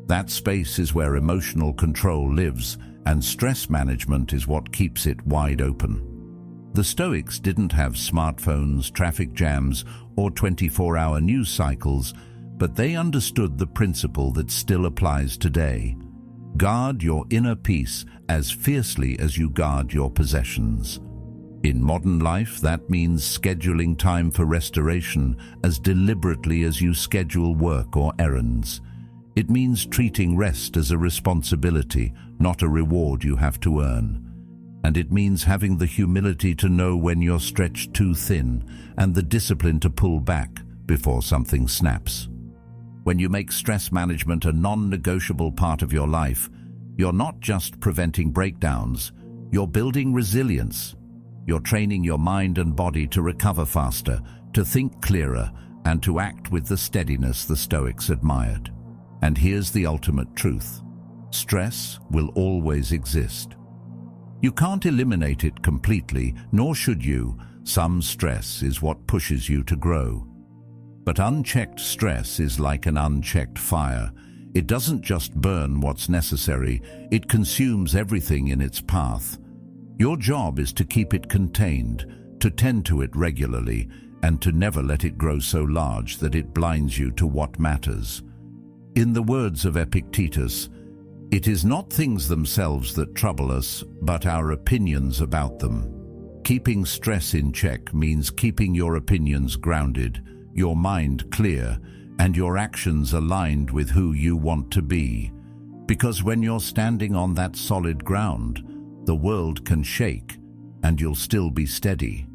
That space is where emotional control lives, and stress management is what keeps it wide open. The Stoics didn't have smartphones, traffic jams, or 24-hour news cycles, but they understood the principle that still applies today. Guard your inner peace as fiercely as you guard your possessions. In modern life, that means scheduling time for restoration as deliberately as you schedule work or errands. It means treating rest as a responsibility, not a reward you have to earn. And it means having the humility to know when you're stretched too thin and the discipline to pull back before something snaps. When you make stress management a non-negotiable part of your life, you're not just preventing breakdowns, you're building resilience. You're training your mind and body to recover faster, to think clearer, and to act with the steadiness the Stoics admired. And here's the ultimate truth. Stress will always exist. You can't eliminate it completely, nor should you. Some stress is what pushes you to grow. But unchecked stress is like an unchecked fire. It doesn't just burn what's necessary, it consumes everything in its path. Your job is to keep it contained, to tend to it regularly, and to never let it grow so large that it blinds you to what matters. In the words of Epictetus, "It is not things themselves that trouble us, but our opinions about them." Keeping stress in check means keeping your opinions grounded, your mind clear, and your actions aligned with who you want to be. Because when you're standing on that solid ground, the world can shake, and you'll still be steady.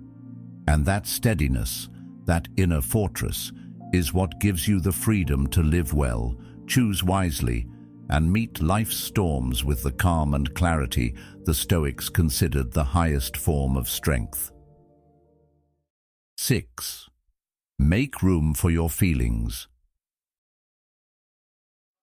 And that steadiness, that inner fortress, is what gives you the freedom to live well, choose wisely, and meet life's storms with the calm and clarity the Stoics considered the highest form of strength. 6. Make room for your feelings.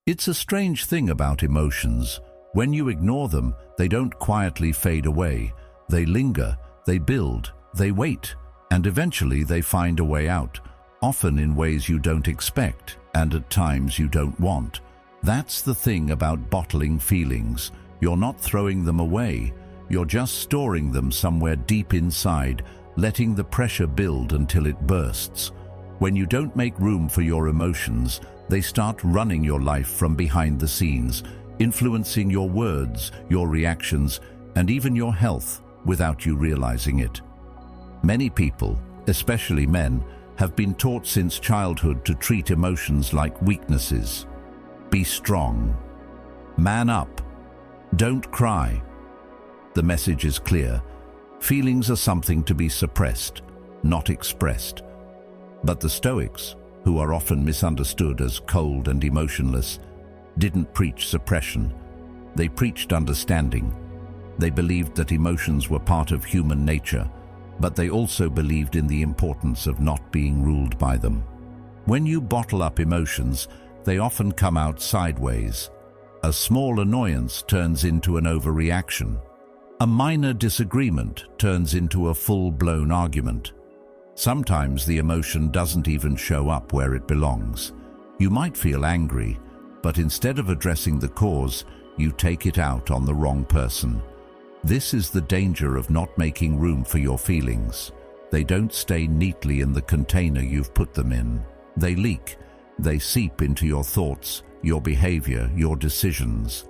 It's a strange thing about emotions. When you ignore them, they don't quietly fade away. They linger, they build, they wait, and eventually they find a way out, often in ways you don't expect and at times you don't want. That's the thing about bottling feelings. You're not throwing them away. You're just storing them somewhere deep inside, letting the pressure build until it bursts. When you don't make room for your emotions, they start running your life from behind the scenes, influencing your words, your reactions, and even your health without you realizing it. Many people, especially men, have been taught since childhood to treat emotions like weaknesses. Be strong. Man up. Don't cry. The message is clear. Feelings are something to be suppressed, not expressed. But the Stoics, who are often misunderstood as cold and emotionless, didn't preach suppression. They preached understanding. They believed that emotions were part of human nature, but they also believed in the importance of not being ruled by them. When you bottle up emotions, they often come out sideways. A small annoyance turns into an overreaction. A minor disagreement turns into a full-blown argument. Sometimes the emotion doesn't even show up where it belongs. You might feel angry, but instead of addressing the cause, you take it out on the wrong person. This is the danger of not making room for your feelings. They don't stay neatly in the container you've put them in. They leak. They seep into your thoughts, your behavior, your decisions.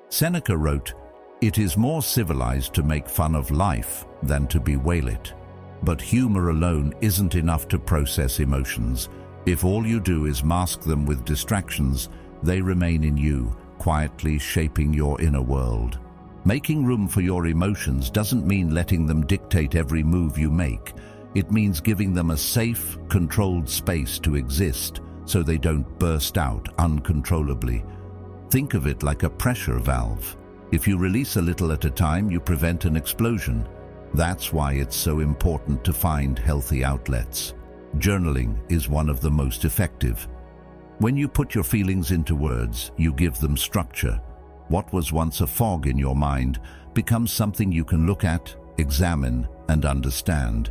Seneca wrote, "It is more civilized to make fun of life than to bewail it." But humor alone isn't enough to process emotions. If all you do is mask them with distractions, they remain in you, quietly shaping your inner world. Making room for your emotions doesn't mean letting them dictate every move you make. It means giving them a safe, controlled space to exist so they don't burst out uncontrollably. Think of it like a pressure valve. If you release a little at a time, you prevent an explosion. That's why it's so important to find healthy outlets. Journaling is one of the most effective. When you put your feelings into words, you give them structure. What was once a fog in your mind becomes something you can look at, examine, and understand.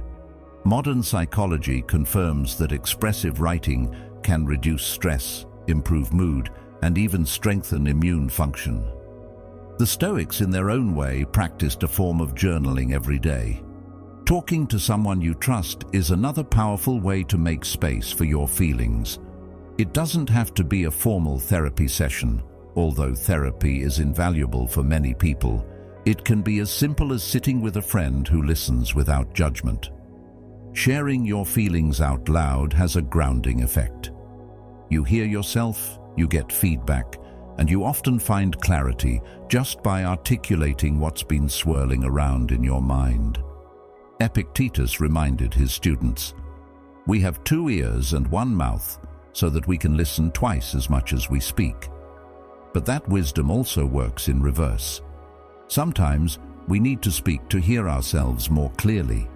Modern psychology confirms that expressive writing can reduce stress, improve mood, and even strengthen immune function. The Stoics, in their own way, practiced a form of journaling every day. Talking to someone you trust is another powerful way to make space for your feelings. It doesn't have to be a formal therapy session. Although therapy is invaluable for many people, it can be as simple as sitting with a friend who listens without judgment. Sharing your feelings out loud has a grounding effect. You hear yourself, you get feedback, and you often find clarity just by articulating what's been swirling around in your mind. Epictetus reminded his students, "We have 2 ears and 1 mouth, so that we can listen twice as much as we speak." But that wisdom also works in reverse. Sometimes we need to speak to hear ourselves more clearly.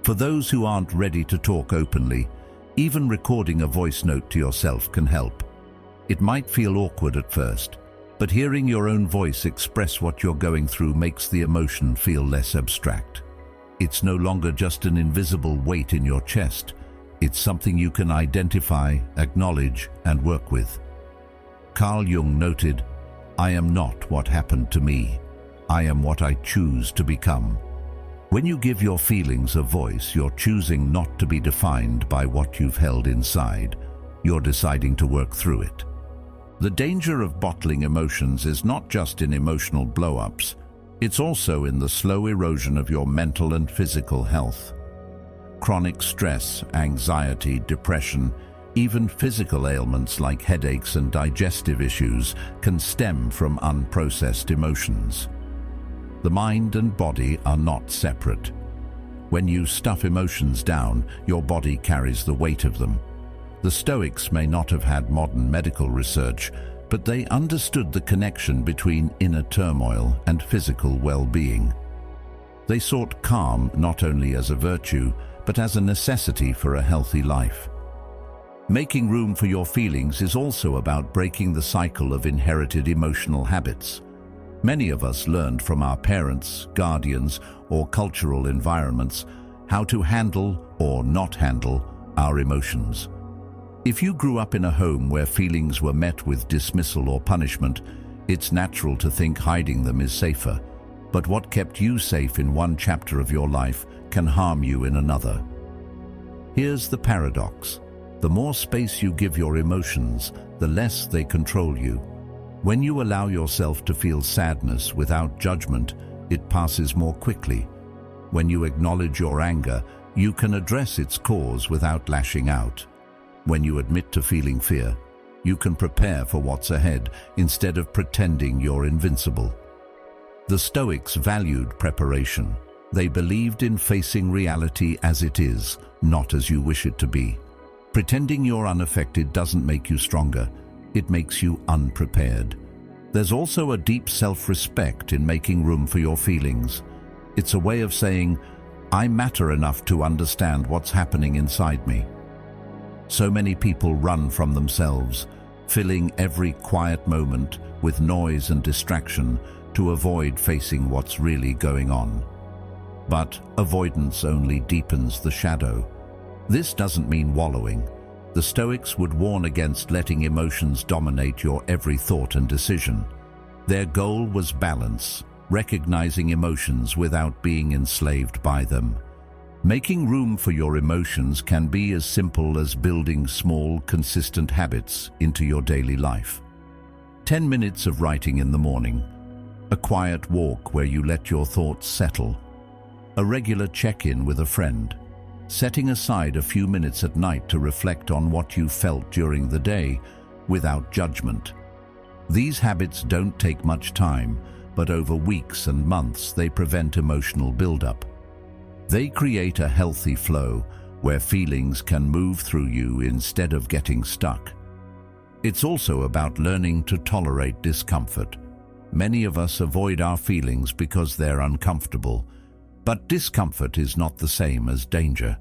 For those who aren't ready to talk openly, even recording a voice note to yourself can help. It might feel awkward at first, but hearing your own voice express what you're going through makes the emotion feel less abstract. It's no longer just an invisible weight in your chest. It's something you can identify, acknowledge, and work with. Carl Jung noted, "I am not what happened to me. I am what I choose to become." When you give your feelings a voice, you're choosing not to be defined by what you've held inside. You're deciding to work through it. The danger of bottling emotions is not just in emotional blow-ups, it's also in the slow erosion of your mental and physical health. Chronic stress, anxiety, depression, even physical ailments like headaches and digestive issues can stem from unprocessed emotions. The mind and body are not separate. When you stuff emotions down, your body carries the weight of them. The Stoics may not have had modern medical research, but they understood the connection between inner turmoil and physical well-being. They sought calm not only as a virtue, but as a necessity for a healthy life. Making room for your feelings is also about breaking the cycle of inherited emotional habits. Many of us learned from our parents, guardians, or cultural environments how to handle or not handle our emotions. If you grew up in a home where feelings were met with dismissal or punishment, it's natural to think hiding them is safer. But what kept you safe in one chapter of your life can harm you in another. Here's the paradox. The more space you give your emotions, the less they control you. When you allow yourself to feel sadness without judgment, it passes more quickly. When you acknowledge your anger, you can address its cause without lashing out. When you admit to feeling fear, you can prepare for what's ahead instead of pretending you're invincible. The Stoics valued preparation. They believed in facing reality as it is, not as you wish it to be. Pretending you're unaffected doesn't make you stronger, it makes you unprepared. There's also a deep self-respect in making room for your feelings. It's a way of saying, I matter enough to understand what's happening inside me. So many people run from themselves, filling every quiet moment with noise and distraction to avoid facing what's really going on. But avoidance only deepens the shadow. This doesn't mean wallowing. The Stoics would warn against letting emotions dominate your every thought and decision. Their goal was balance, recognizing emotions without being enslaved by them. Making room for your emotions can be as simple as building small, consistent habits into your daily life. 10 minutes of writing in the morning, a quiet walk where you let your thoughts settle, a regular check-in with a friend, setting aside a few minutes at night to reflect on what you felt during the day without judgment. These habits don't take much time, but over weeks and months they prevent emotional buildup. They create a healthy flow where feelings can move through you instead of getting stuck. It's also about learning to tolerate discomfort. Many of us avoid our feelings because they're uncomfortable, but discomfort is not the same as danger.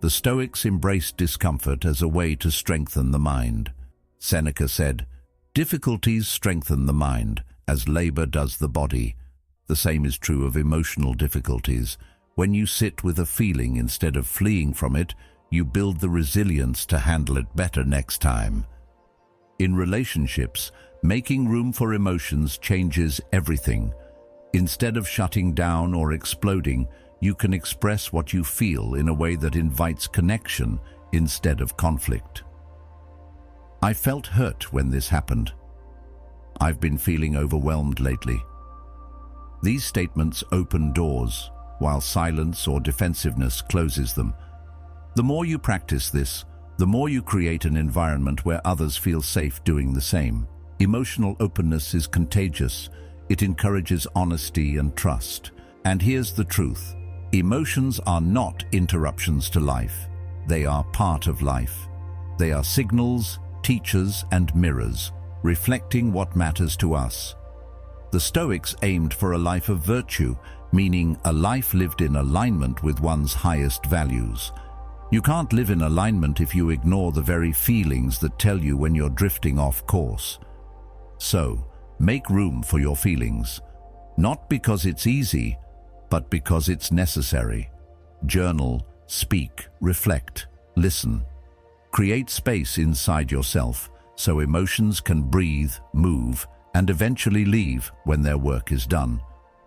The Stoics embraced discomfort as a way to strengthen the mind. Seneca said, "Difficulties strengthen the mind, as labor does the body." The same is true of emotional difficulties. When you sit with a feeling instead of fleeing from it, you build the resilience to handle it better next time. In relationships, making room for emotions changes everything. Instead of shutting down or exploding, you can express what you feel in a way that invites connection instead of conflict. I felt hurt when this happened. I've been feeling overwhelmed lately. These statements open doors, while silence or defensiveness closes them. The more you practice this, the more you create an environment where others feel safe doing the same. Emotional openness is contagious. It encourages honesty and trust. And here's the truth. Emotions are not interruptions to life. They are part of life. They are signals, teachers, and mirrors, reflecting what matters to us. The Stoics aimed for a life of virtue, meaning a life lived in alignment with one's highest values. You can't live in alignment if you ignore the very feelings that tell you when you're drifting off course. So, make room for your feelings, not because it's easy, but because it's necessary. Journal, speak, reflect, listen. Create space inside yourself so emotions can breathe, move, and eventually leave when their work is done.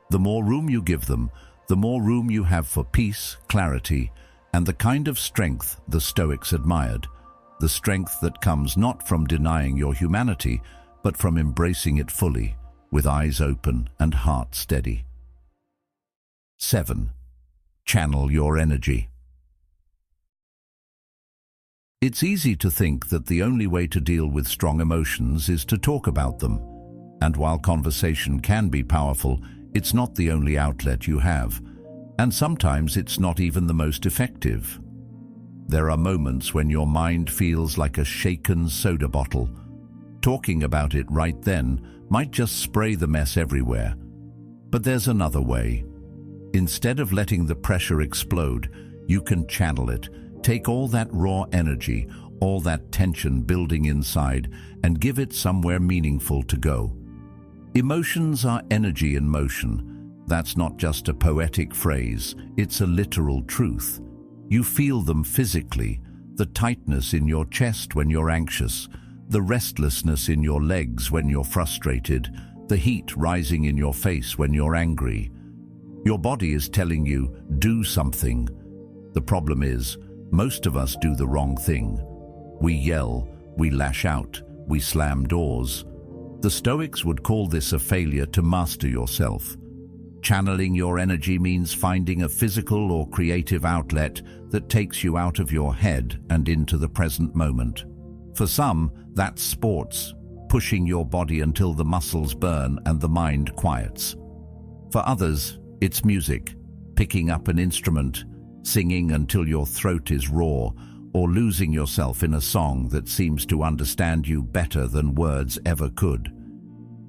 The more room you give them, the more room you have for peace, clarity, and the kind of strength the Stoics admired. The strength that comes not from denying your humanity, but from embracing it fully, with eyes open and heart steady. 7. Channel your energy. It's easy to think that the only way to deal with strong emotions is to talk about them. And while conversation can be powerful, it's not the only outlet you have. And sometimes it's not even the most effective. There are moments when your mind feels like a shaken soda bottle. Talking about it right then might just spray the mess everywhere. But there's another way. Instead of letting the pressure explode, you can channel it. Take all that raw energy, all that tension building inside, and give it somewhere meaningful to go. Emotions are energy in motion. That's not just a poetic phrase, it's a literal truth. You feel them physically, the tightness in your chest when you're anxious, the restlessness in your legs when you're frustrated, the heat rising in your face when you're angry. Your body is telling you, do something. The problem is, most of us do the wrong thing. We yell, we lash out, we slam doors. The Stoics would call this a failure to master yourself. Channeling your energy means finding a physical or creative outlet that takes you out of your head and into the present moment. For some, that's sports, pushing your body until the muscles burn and the mind quiets. For others, it's music, picking up an instrument, singing until your throat is raw, or losing yourself in a song that seems to understand you better than words ever could.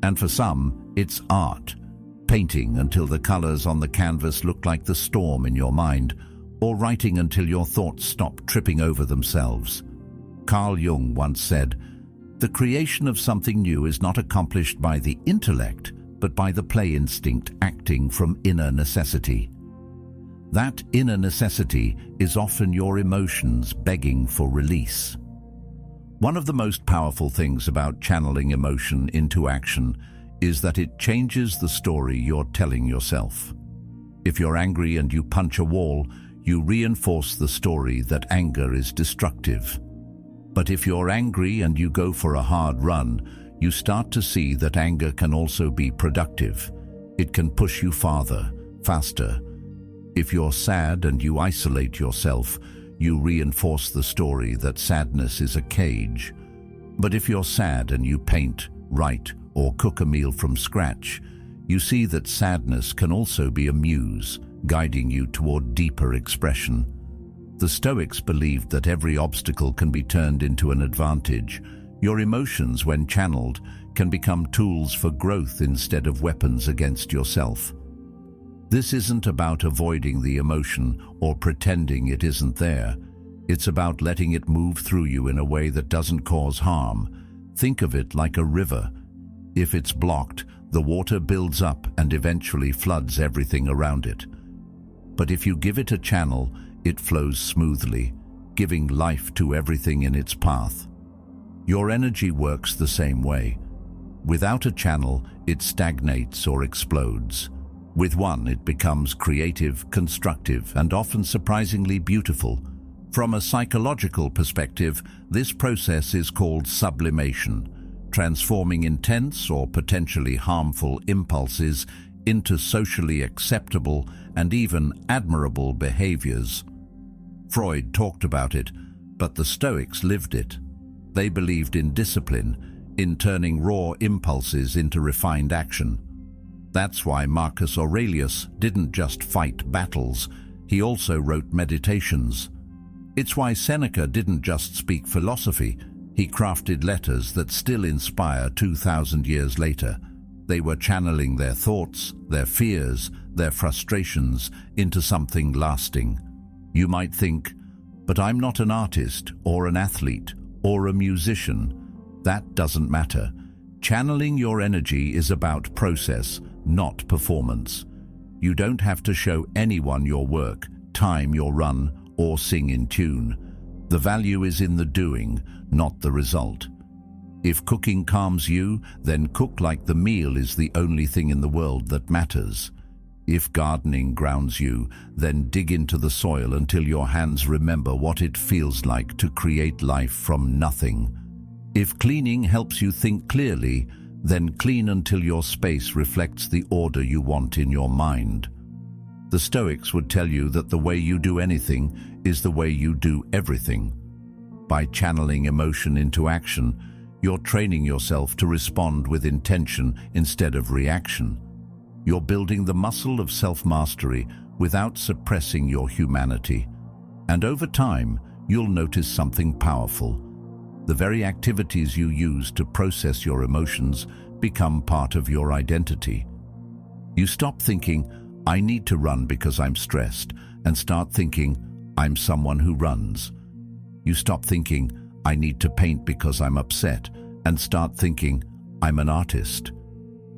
And for some, it's art, painting until the colors on the canvas look like the storm in your mind, or writing until your thoughts stop tripping over themselves. Carl Jung once said, "The creation of something new is not accomplished by the intellect, but by the play instinct acting from inner necessity." That inner necessity is often your emotions begging for release. One of the most powerful things about channeling emotion into action is that it changes the story you're telling yourself. If you're angry and you punch a wall, you reinforce the story that anger is destructive. But if you're angry and you go for a hard run, you start to see that anger can also be productive. It can push you farther, faster. If you're sad and you isolate yourself, you reinforce the story that sadness is a cage. But if you're sad and you paint, write, or cook a meal from scratch, you see that sadness can also be a muse, guiding you toward deeper expression. The Stoics believed that every obstacle can be turned into an advantage. Your emotions, when channeled, can become tools for growth instead of weapons against yourself. This isn't about avoiding the emotion or pretending it isn't there. It's about letting it move through you in a way that doesn't cause harm. Think of it like a river. If it's blocked, the water builds up and eventually floods everything around it. But if you give it a channel, it flows smoothly, giving life to everything in its path. Your energy works the same way. Without a channel, it stagnates or explodes. With one, it becomes creative, constructive, and often surprisingly beautiful. From a psychological perspective, this process is called sublimation, transforming intense or potentially harmful impulses into socially acceptable and even admirable behaviors. Freud talked about it, but the Stoics lived it. They believed in discipline, in turning raw impulses into refined action. That's why Marcus Aurelius didn't just fight battles, he also wrote meditations. It's why Seneca didn't just speak philosophy, he crafted letters that still inspire 2,000 years later. They were channeling their thoughts, their fears, their frustrations into something lasting. You might think, but I'm not an artist or an athlete or a musician. That doesn't matter. Channeling your energy is about process, not performance. You don't have to show anyone your work, time your run, or sing in tune. The value is in the doing, not the result. If cooking calms you, then cook like the meal is the only thing in the world that matters. If gardening grounds you, then dig into the soil until your hands remember what it feels like to create life from nothing. If cleaning helps you think clearly, then clean until your space reflects the order you want in your mind. The Stoics would tell you that the way you do anything is the way you do everything. By channeling emotion into action, you're training yourself to respond with intention instead of reaction. You're building the muscle of self-mastery without suppressing your humanity. And over time, you'll notice something powerful. The very activities you use to process your emotions become part of your identity. You stop thinking, "I need to run because I'm stressed," and start thinking, "I'm someone who runs." You stop thinking, "I need to paint because I'm upset," and start thinking, "I'm an artist."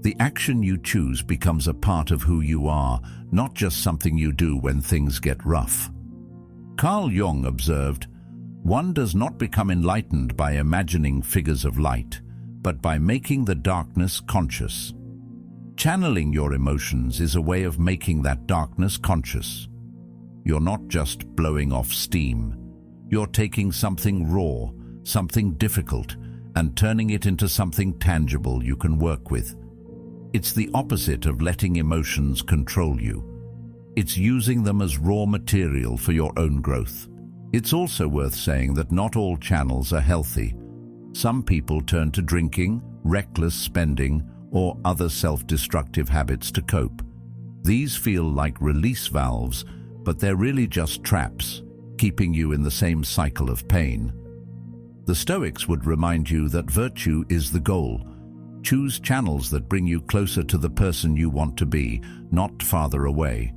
The action you choose becomes a part of who you are, not just something you do when things get rough. Carl Jung observed, "One does not become enlightened by imagining figures of light, but by making the darkness conscious." Channeling your emotions is a way of making that darkness conscious. You're not just blowing off steam. You're taking something raw, something difficult, and turning it into something tangible you can work with. It's the opposite of letting emotions control you. It's using them as raw material for your own growth. It's also worth saying that not all channels are healthy. Some people turn to drinking, reckless spending, or other self-destructive habits to cope. These feel like release valves, but they're really just traps, keeping you in the same cycle of pain. The Stoics would remind you that virtue is the goal. Choose channels that bring you closer to the person you want to be, not farther away.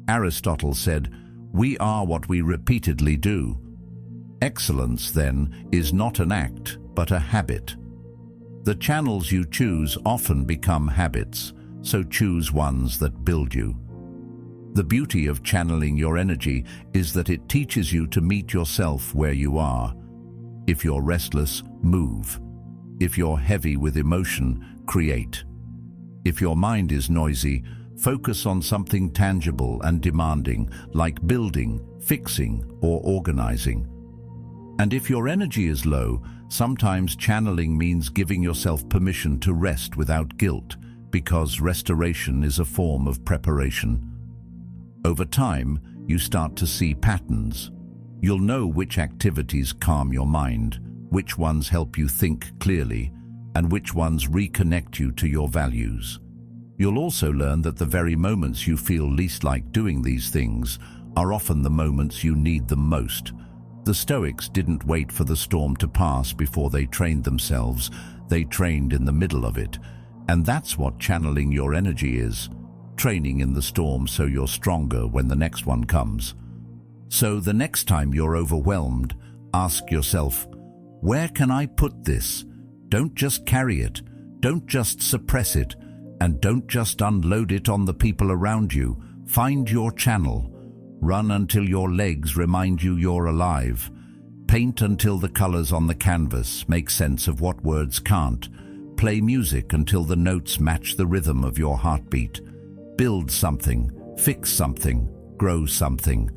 Aristotle said, "We are what we repeatedly do." Excellence, then, is not an act, but a habit. The channels you choose often become habits, so choose ones that build you. The beauty of channeling your energy is that it teaches you to meet yourself where you are. If you're restless, move. If you're heavy with emotion, create. If your mind is noisy, focus on something tangible and demanding, like building, fixing, or organizing. And if your energy is low, sometimes channeling means giving yourself permission to rest without guilt, because restoration is a form of preparation. Over time, you start to see patterns. You'll know which activities calm your mind, which ones help you think clearly, and which ones reconnect you to your values. You'll also learn that the very moments you feel least like doing these things are often the moments you need them most. The Stoics didn't wait for the storm to pass before they trained themselves. They trained in the middle of it. And that's what channeling your energy is. Training in the storm so you're stronger when the next one comes. So the next time you're overwhelmed, ask yourself, where can I put this? Don't just carry it. Don't just suppress it. And don't just unload it on the people around you. Find your channel. Run until your legs remind you you're alive. Paint until the colors on the canvas make sense of what words can't. Play music until the notes match the rhythm of your heartbeat. Build something, fix something, grow something.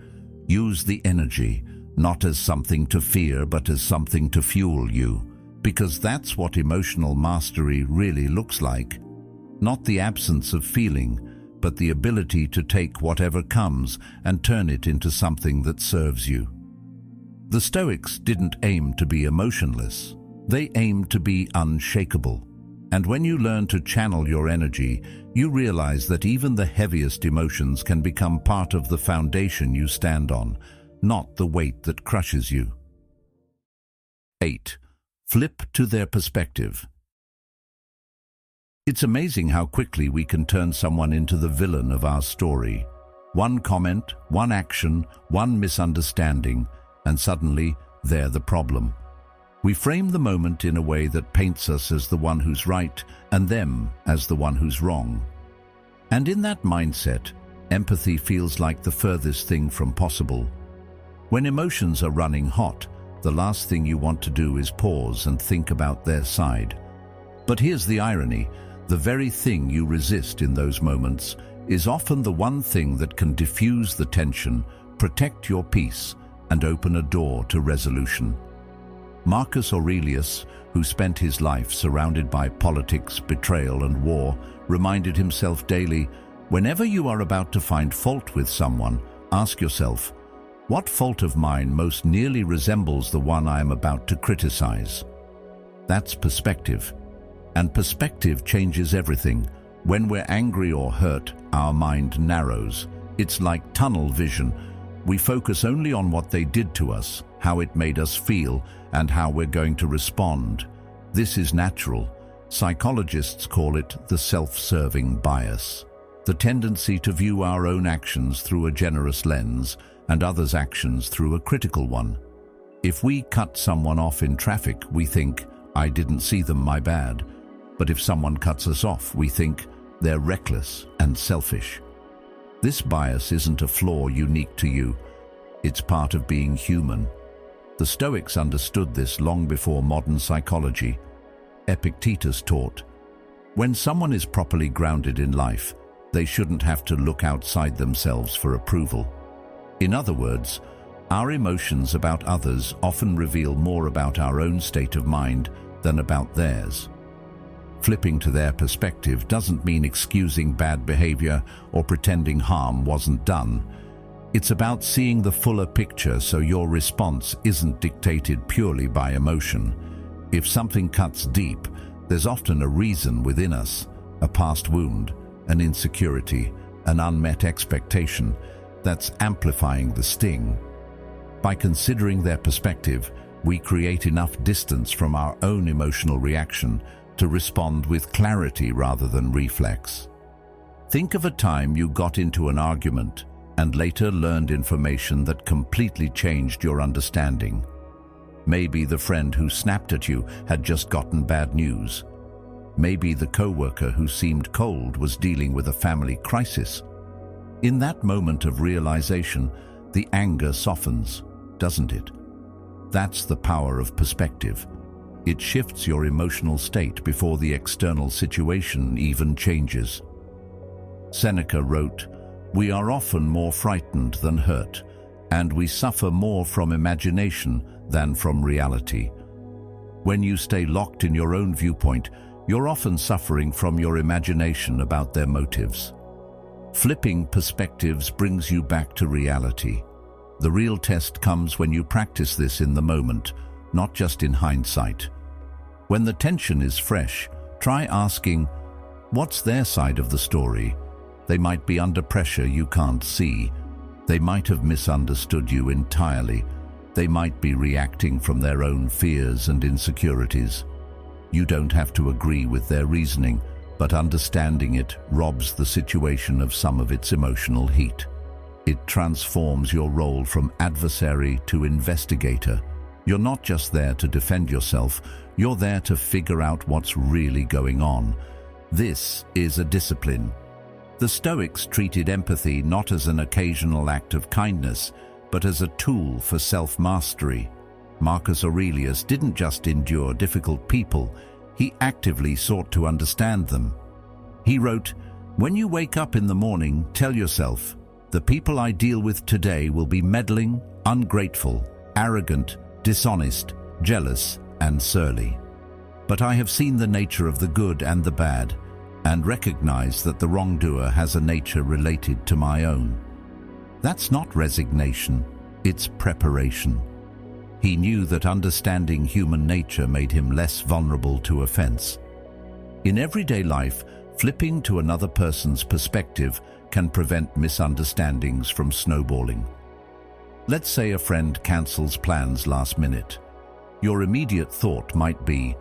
Use the energy, not as something to fear, but as something to fuel you. Because that's what emotional mastery really looks like. Not the absence of feeling, but the ability to take whatever comes and turn it into something that serves you. The Stoics didn't aim to be emotionless. They aimed to be unshakable. And when you learn to channel your energy, you realize that even the heaviest emotions can become part of the foundation you stand on, not the weight that crushes you. 8. Flip to their perspective. It's amazing how quickly we can turn someone into the villain of our story. One comment, one action, one misunderstanding, and suddenly they're the problem. We frame the moment in a way that paints us as the one who's right and them as the one who's wrong. And in that mindset, empathy feels like the furthest thing from possible. When emotions are running hot, the last thing you want to do is pause and think about their side. But here's the irony. The very thing you resist in those moments is often the one thing that can diffuse the tension, protect your peace, and open a door to resolution. Marcus Aurelius, who spent his life surrounded by politics, betrayal, and war, reminded himself daily, whenever you are about to find fault with someone, ask yourself, what fault of mine most nearly resembles the one I am about to criticize? That's perspective. And perspective changes everything. When we're angry or hurt, our mind narrows. It's like tunnel vision. We focus only on what they did to us, how it made us feel, and how we're going to respond. This is natural. Psychologists call it the self-serving bias, the tendency to view our own actions through a generous lens and others' actions through a critical one. If we cut someone off in traffic, we think, I didn't see them, my bad. But if someone cuts us off, we think, they're reckless and selfish. This bias isn't a flaw unique to you. It's part of being human. The Stoics understood this long before modern psychology. Epictetus taught, when someone is properly grounded in life, they shouldn't have to look outside themselves for approval. In other words, our emotions about others often reveal more about our own state of mind than about theirs. Flipping to their perspective doesn't mean excusing bad behavior or pretending harm wasn't done. It's about seeing the fuller picture so your response isn't dictated purely by emotion. If something cuts deep, there's often a reason within us, a past wound, an insecurity, an unmet expectation that's amplifying the sting. By considering their perspective, we create enough distance from our own emotional reaction to respond with clarity rather than reflex. Think of a time you got into an argument and later learned information that completely changed your understanding. Maybe the friend who snapped at you had just gotten bad news. Maybe the coworker who seemed cold was dealing with a family crisis. In that moment of realization, the anger softens, doesn't it? That's the power of perspective. It shifts your emotional state before the external situation even changes. Seneca wrote, "We are often more frightened than hurt, and we suffer more from imagination than from reality." When you stay locked in your own viewpoint, you're often suffering from your imagination about their motives. Flipping perspectives brings you back to reality. The real test comes when you practice this in the moment, not just in hindsight. When the tension is fresh, try asking, what's their side of the story? They might be under pressure you can't see. They might have misunderstood you entirely. They might be reacting from their own fears and insecurities. You don't have to agree with their reasoning, but understanding it robs the situation of some of its emotional heat. It transforms your role from adversary to investigator. You're not just there to defend yourself, you're there to figure out what's really going on. This is a discipline. The Stoics treated empathy not as an occasional act of kindness, but as a tool for self-mastery. Marcus Aurelius didn't just endure difficult people, he actively sought to understand them. He wrote, "When you wake up in the morning, tell yourself, the people I deal with today will be meddling, ungrateful, arrogant, dishonest, jealous, and surly. But I have seen the nature of the good and the bad, and recognize that the wrongdoer has a nature related to my own." That's not resignation, it's preparation. He knew that understanding human nature made him less vulnerable to offense. In everyday life, flipping to another person's perspective can prevent misunderstandings from snowballing. Let's say a friend cancels plans last minute. Your immediate thought might be,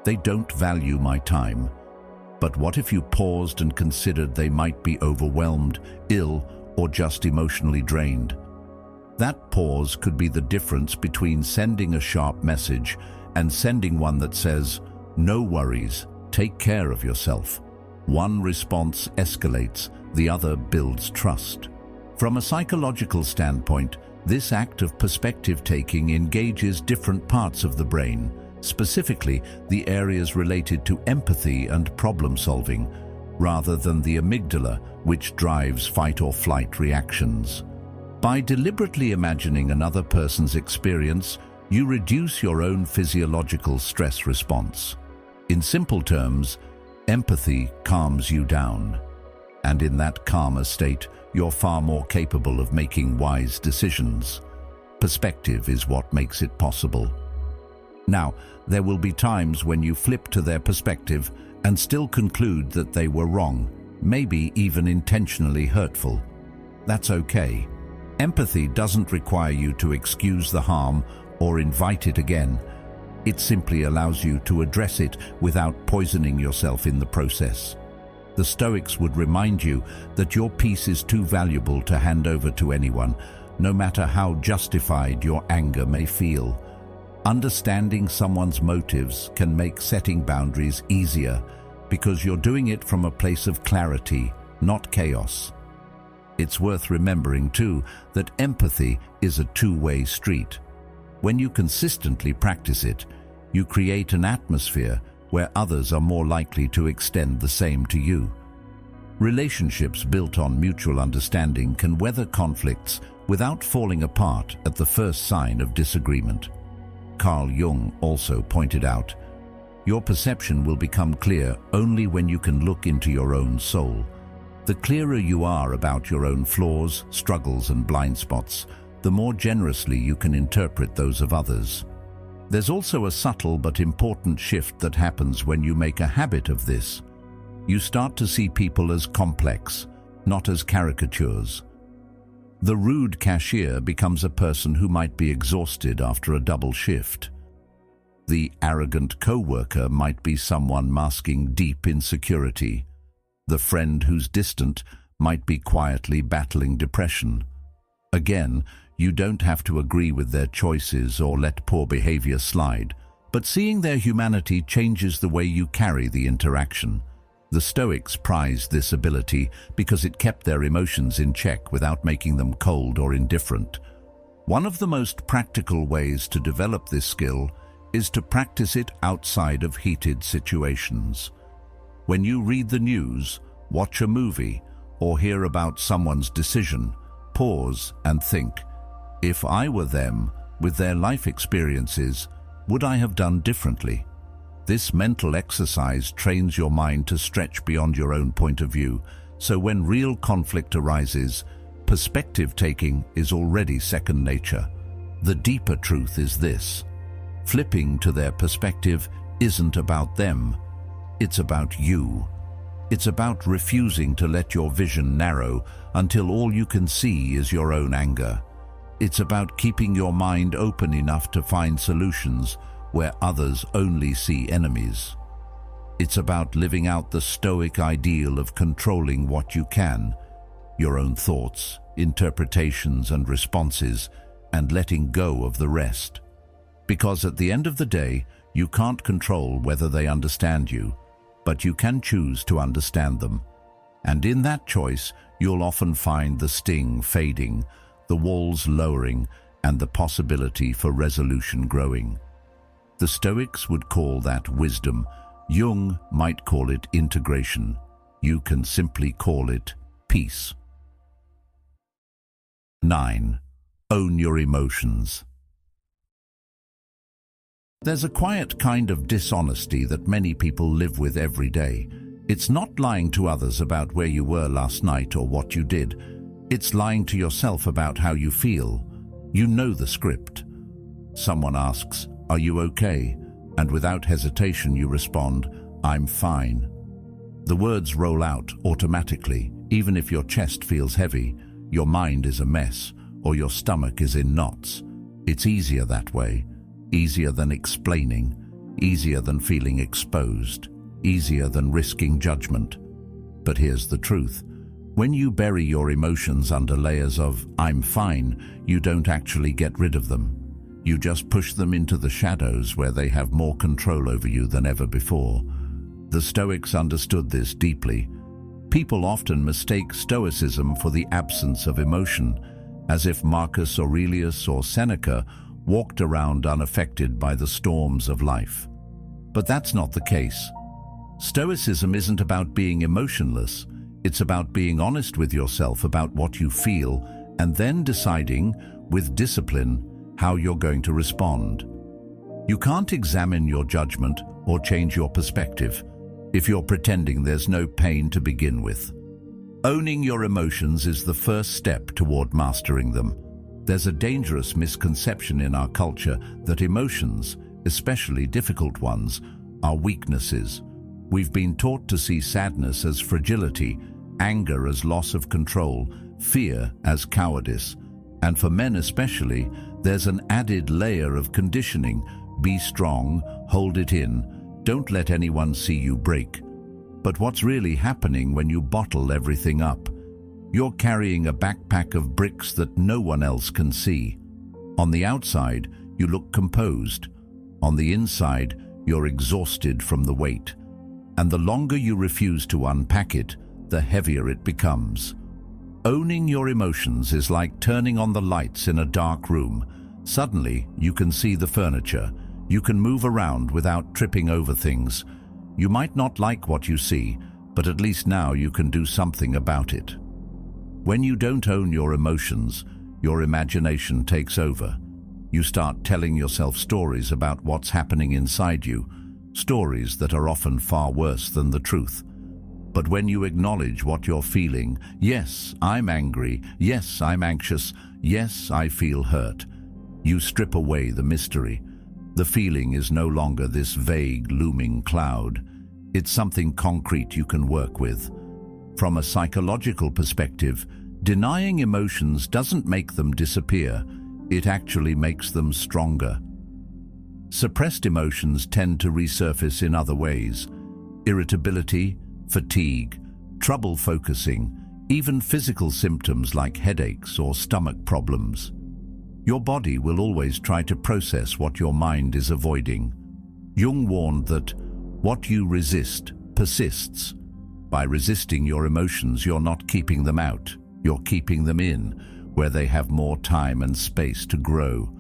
they don't value my time. But what if you paused and considered they might be overwhelmed, ill, or just emotionally drained? That pause could be the difference between sending a sharp message and sending one that says, "No worries, take care of yourself." One response escalates, the other builds trust. From a psychological standpoint, this act of perspective-taking engages different parts of the brain, specifically the areas related to empathy and problem-solving, rather than the amygdala, which drives fight-or-flight reactions. By deliberately imagining another person's experience, You reduce your own physiological stress response. In simple terms, empathy calms you down. And in that calmer state, you're far more capable of making wise decisions. Perspective is what makes it possible. Now, there will be times when you flip to their perspective and still conclude that they were wrong, maybe even intentionally hurtful. That's okay. Empathy doesn't require you to excuse the harm or invite it again. It simply allows you to address it without poisoning yourself in the process. The Stoics would remind you that your peace is too valuable to hand over to anyone, no matter how justified your anger may feel. Understanding someone's motives can make setting boundaries easier because you're doing it from a place of clarity, not chaos. It's worth remembering, too, that empathy is a two-way street. When you consistently practice it, you create an atmosphere where others are more likely to extend the same to you. Relationships built on mutual understanding can weather conflicts without falling apart at the first sign of disagreement. Carl Jung also pointed out, your perception will become clear only when you can look into your own soul. The clearer you are about your own flaws, struggles, and blind spots, the more generously you can interpret those of others. There's also a subtle but important shift that happens when you make a habit of this. You start to see people as complex, not as caricatures. The rude cashier becomes a person who might be exhausted after a double shift. The arrogant co-worker might be someone masking deep insecurity. The friend who's distant might be quietly battling depression. Again, you don't have to agree with their choices or let poor behavior slide, but seeing their humanity changes the way you carry the interaction. The Stoics prized this ability because it kept their emotions in check without making them cold or indifferent. One of the most practical ways to develop this skill is to practice it outside of heated situations. When you read the news, watch a movie, or hear about someone's decision, pause and think, if I were them, with their life experiences, would I have done differently? This mental exercise trains your mind to stretch beyond your own point of view, so when real conflict arises, perspective taking is already second nature. The deeper truth is this: flipping to their perspective isn't about them, it's about you. It's about refusing to let your vision narrow until all you can see is your own anger. It's about keeping your mind open enough to find solutions where others only see enemies. It's about living out the Stoic ideal of controlling what you can, your own thoughts, interpretations, and responses, and letting go of the rest. Because at the end of the day, you can't control whether they understand you, but you can choose to understand them. And in that choice, you'll often find the sting fading, the walls lowering, and the possibility for resolution growing. The Stoics would call that wisdom. Jung might call it integration. You can simply call it peace. 9. Own your emotions. There's a quiet kind of dishonesty that many people live with every day. It's not lying to others about where you were last night or what you did. It's lying to yourself about how you feel. You know the script. Someone asks, "Are you okay?" And without hesitation you respond, "I'm fine." The words roll out automatically, even if your chest feels heavy, your mind is a mess, or your stomach is in knots. It's easier that way. Easier than explaining, easier than feeling exposed, easier than risking judgment. But here's the truth. When you bury your emotions under layers of "I'm fine," you don't actually get rid of them. You just push them into the shadows where they have more control over you than ever before. The Stoics understood this deeply. People often mistake Stoicism for the absence of emotion, as if Marcus Aurelius or Seneca walked around unaffected by the storms of life. But that's not the case. Stoicism isn't about being emotionless. It's about being honest with yourself about what you feel and then deciding, with discipline, how you're going to respond. You can't examine your judgment or change your perspective if you're pretending there's no pain to begin with. Owning your emotions is the first step toward mastering them. There's a dangerous misconception in our culture that emotions, especially difficult ones, are weaknesses. We've been taught to see sadness as fragility, anger as loss of control, fear as cowardice. And for men especially, there's an added layer of conditioning. Be strong, hold it in, don't let anyone see you break. But what's really happening when you bottle everything up? You're carrying a backpack of bricks that no one else can see. On the outside, you look composed. On the inside, you're exhausted from the weight. And the longer you refuse to unpack it, the heavier it becomes. Owning your emotions is like turning on the lights in a dark room. Suddenly, you can see the furniture. You can move around without tripping over things. You might not like what you see, but at least now you can do something about it. When you don't own your emotions, your imagination takes over. You start telling yourself stories about what's happening inside you, stories that are often far worse than the truth. But when you acknowledge what you're feeling, yes, I'm angry, yes, I'm anxious, yes, I feel hurt, you strip away the mystery. The feeling is no longer this vague, looming cloud. It's something concrete you can work with. From a psychological perspective, denying emotions doesn't make them disappear. It actually makes them stronger. Suppressed emotions tend to resurface in other ways. Irritability, fatigue, trouble focusing, even physical symptoms like headaches or stomach problems. Your body will always try to process what your mind is avoiding. Jung warned that what you resist persists. By resisting your emotions, you're not keeping them out. You're keeping them in, where they have more time and space to grow.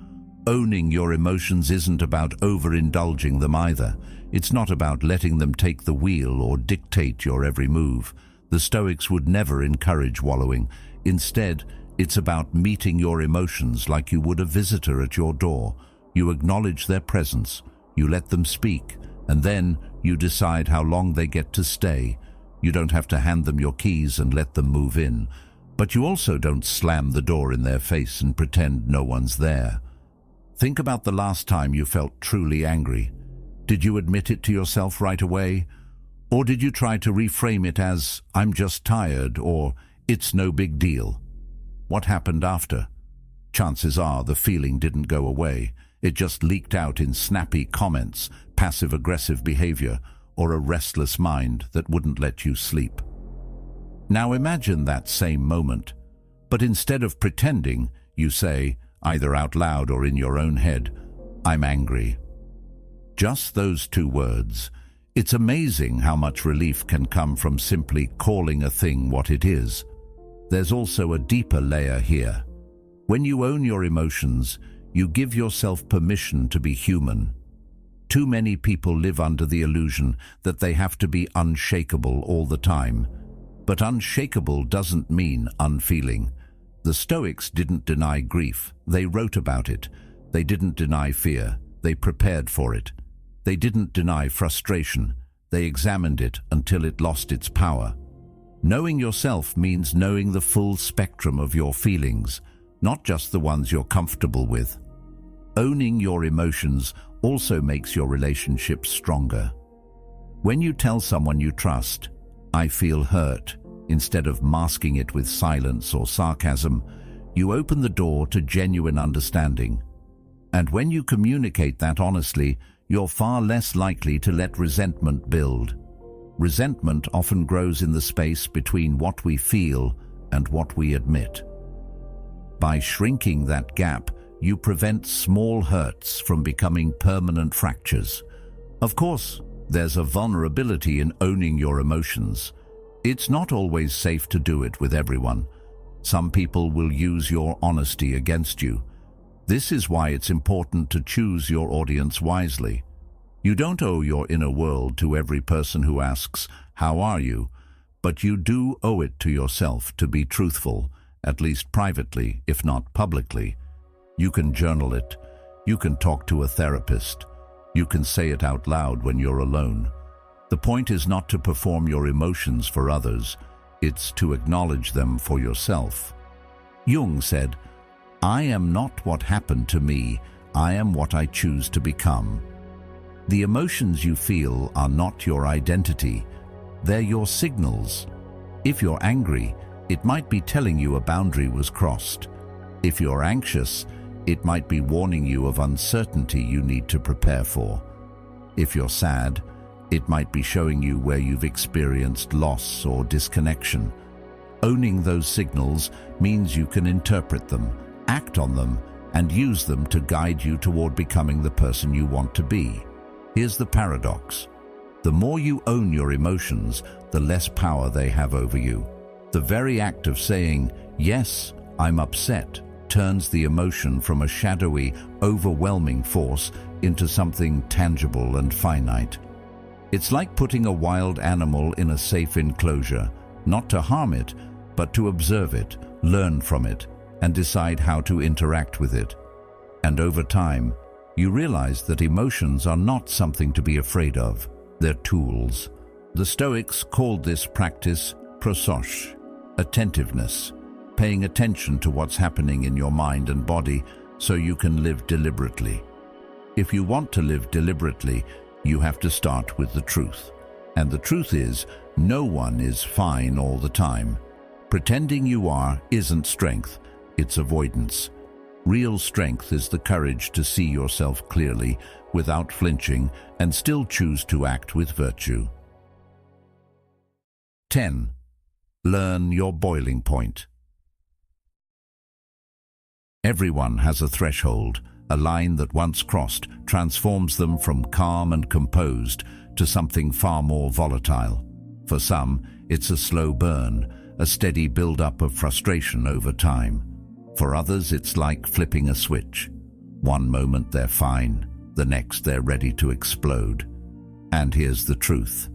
Owning your emotions isn't about overindulging them either. It's not about letting them take the wheel or dictate your every move. The Stoics would never encourage wallowing. Instead, it's about meeting your emotions like you would a visitor at your door. You acknowledge their presence, you let them speak, and then you decide how long they get to stay. You don't have to hand them your keys and let them move in, but you also don't slam the door in their face and pretend no one's there. Think about the last time you felt truly angry. Did you admit it to yourself right away? Or did you try to reframe it as, I'm just tired, or it's no big deal? What happened after? Chances are the feeling didn't go away. It just leaked out in snappy comments, passive-aggressive behavior, or a restless mind that wouldn't let you sleep. Now imagine that same moment, but instead of pretending, you say, either out loud or in your own head, I'm angry. Just those two words. It's amazing how much relief can come from simply calling a thing what it is. There's also a deeper layer here. When you own your emotions, you give yourself permission to be human. Too many people live under the illusion that they have to be unshakable all the time. But unshakable doesn't mean unfeeling. The Stoics didn't deny grief. They wrote about it. They didn't deny fear. They prepared for it. They didn't deny frustration. They examined it until it lost its power. Knowing yourself means knowing the full spectrum of your feelings, not just the ones you're comfortable with. Owning your emotions also makes your relationships stronger. When you tell someone you trust, I feel hurt, instead of masking it with silence or sarcasm, you open the door to genuine understanding. And when you communicate that honestly, you're far less likely to let resentment build. Resentment often grows in the space between what we feel and what we admit. By shrinking that gap, you prevent small hurts from becoming permanent fractures. Of course, there's a vulnerability in owning your emotions. It's not always safe to do it with everyone. Some people will use your honesty against you. This is why it's important to choose your audience wisely. You don't owe your inner world to every person who asks, "How are you?" But you do owe it to yourself to be truthful, at least privately, if not publicly. You can journal it. You can talk to a therapist. You can say it out loud when you're alone. The point is not to perform your emotions for others. It's to acknowledge them for yourself. Jung said, "I am not what happened to me. I am what I choose to become." The emotions you feel are not your identity. They're your signals. If you're angry, it might be telling you a boundary was crossed. If you're anxious, it might be warning you of uncertainty you need to prepare for. If you're sad, it might be showing you where you've experienced loss or disconnection. Owning those signals means you can interpret them, act on them, and use them to guide you toward becoming the person you want to be. Here's the paradox. The more you own your emotions, the less power they have over you. The very act of saying, "Yes, I'm upset," turns the emotion from a shadowy, overwhelming force into something tangible and finite. It's like putting a wild animal in a safe enclosure, not to harm it, but to observe it, learn from it, and decide how to interact with it. And over time, you realize that emotions are not something to be afraid of. They're tools. The Stoics called this practice prosos, attentiveness, paying attention to what's happening in your mind and body so you can live deliberately. If you want to live deliberately, you have to start with the truth. And the truth is, no one is fine all the time. Pretending you are isn't strength, it's avoidance. Real strength is the courage to see yourself clearly, without flinching, and still choose to act with virtue. 10. Learn your boiling point. Everyone has a threshold, a line that once crossed transforms them from calm and composed to something far more volatile. For some, it's a slow burn, a steady build-up of frustration over time. For others, it's like flipping a switch. One moment they're fine, the next they're ready to explode. And here's the truth.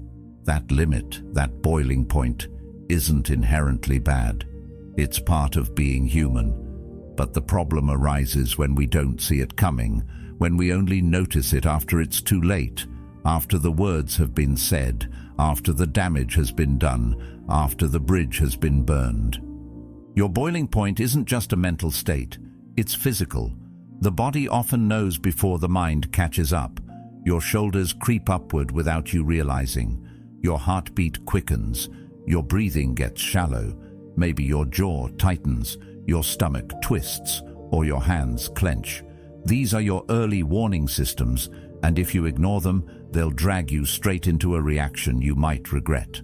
That limit, that boiling point, isn't inherently bad. It's part of being human. But the problem arises when we don't see it coming, when we only notice it after it's too late, after the words have been said, after the damage has been done, after the bridge has been burned. Your boiling point isn't just a mental state, it's physical. The body often knows before the mind catches up. Your shoulders creep upward without you realizing. Your heartbeat quickens. Your breathing gets shallow. Maybe your jaw tightens, your stomach twists, or your hands clench. These are your early warning systems, and if you ignore them, they'll drag you straight into a reaction you might regret.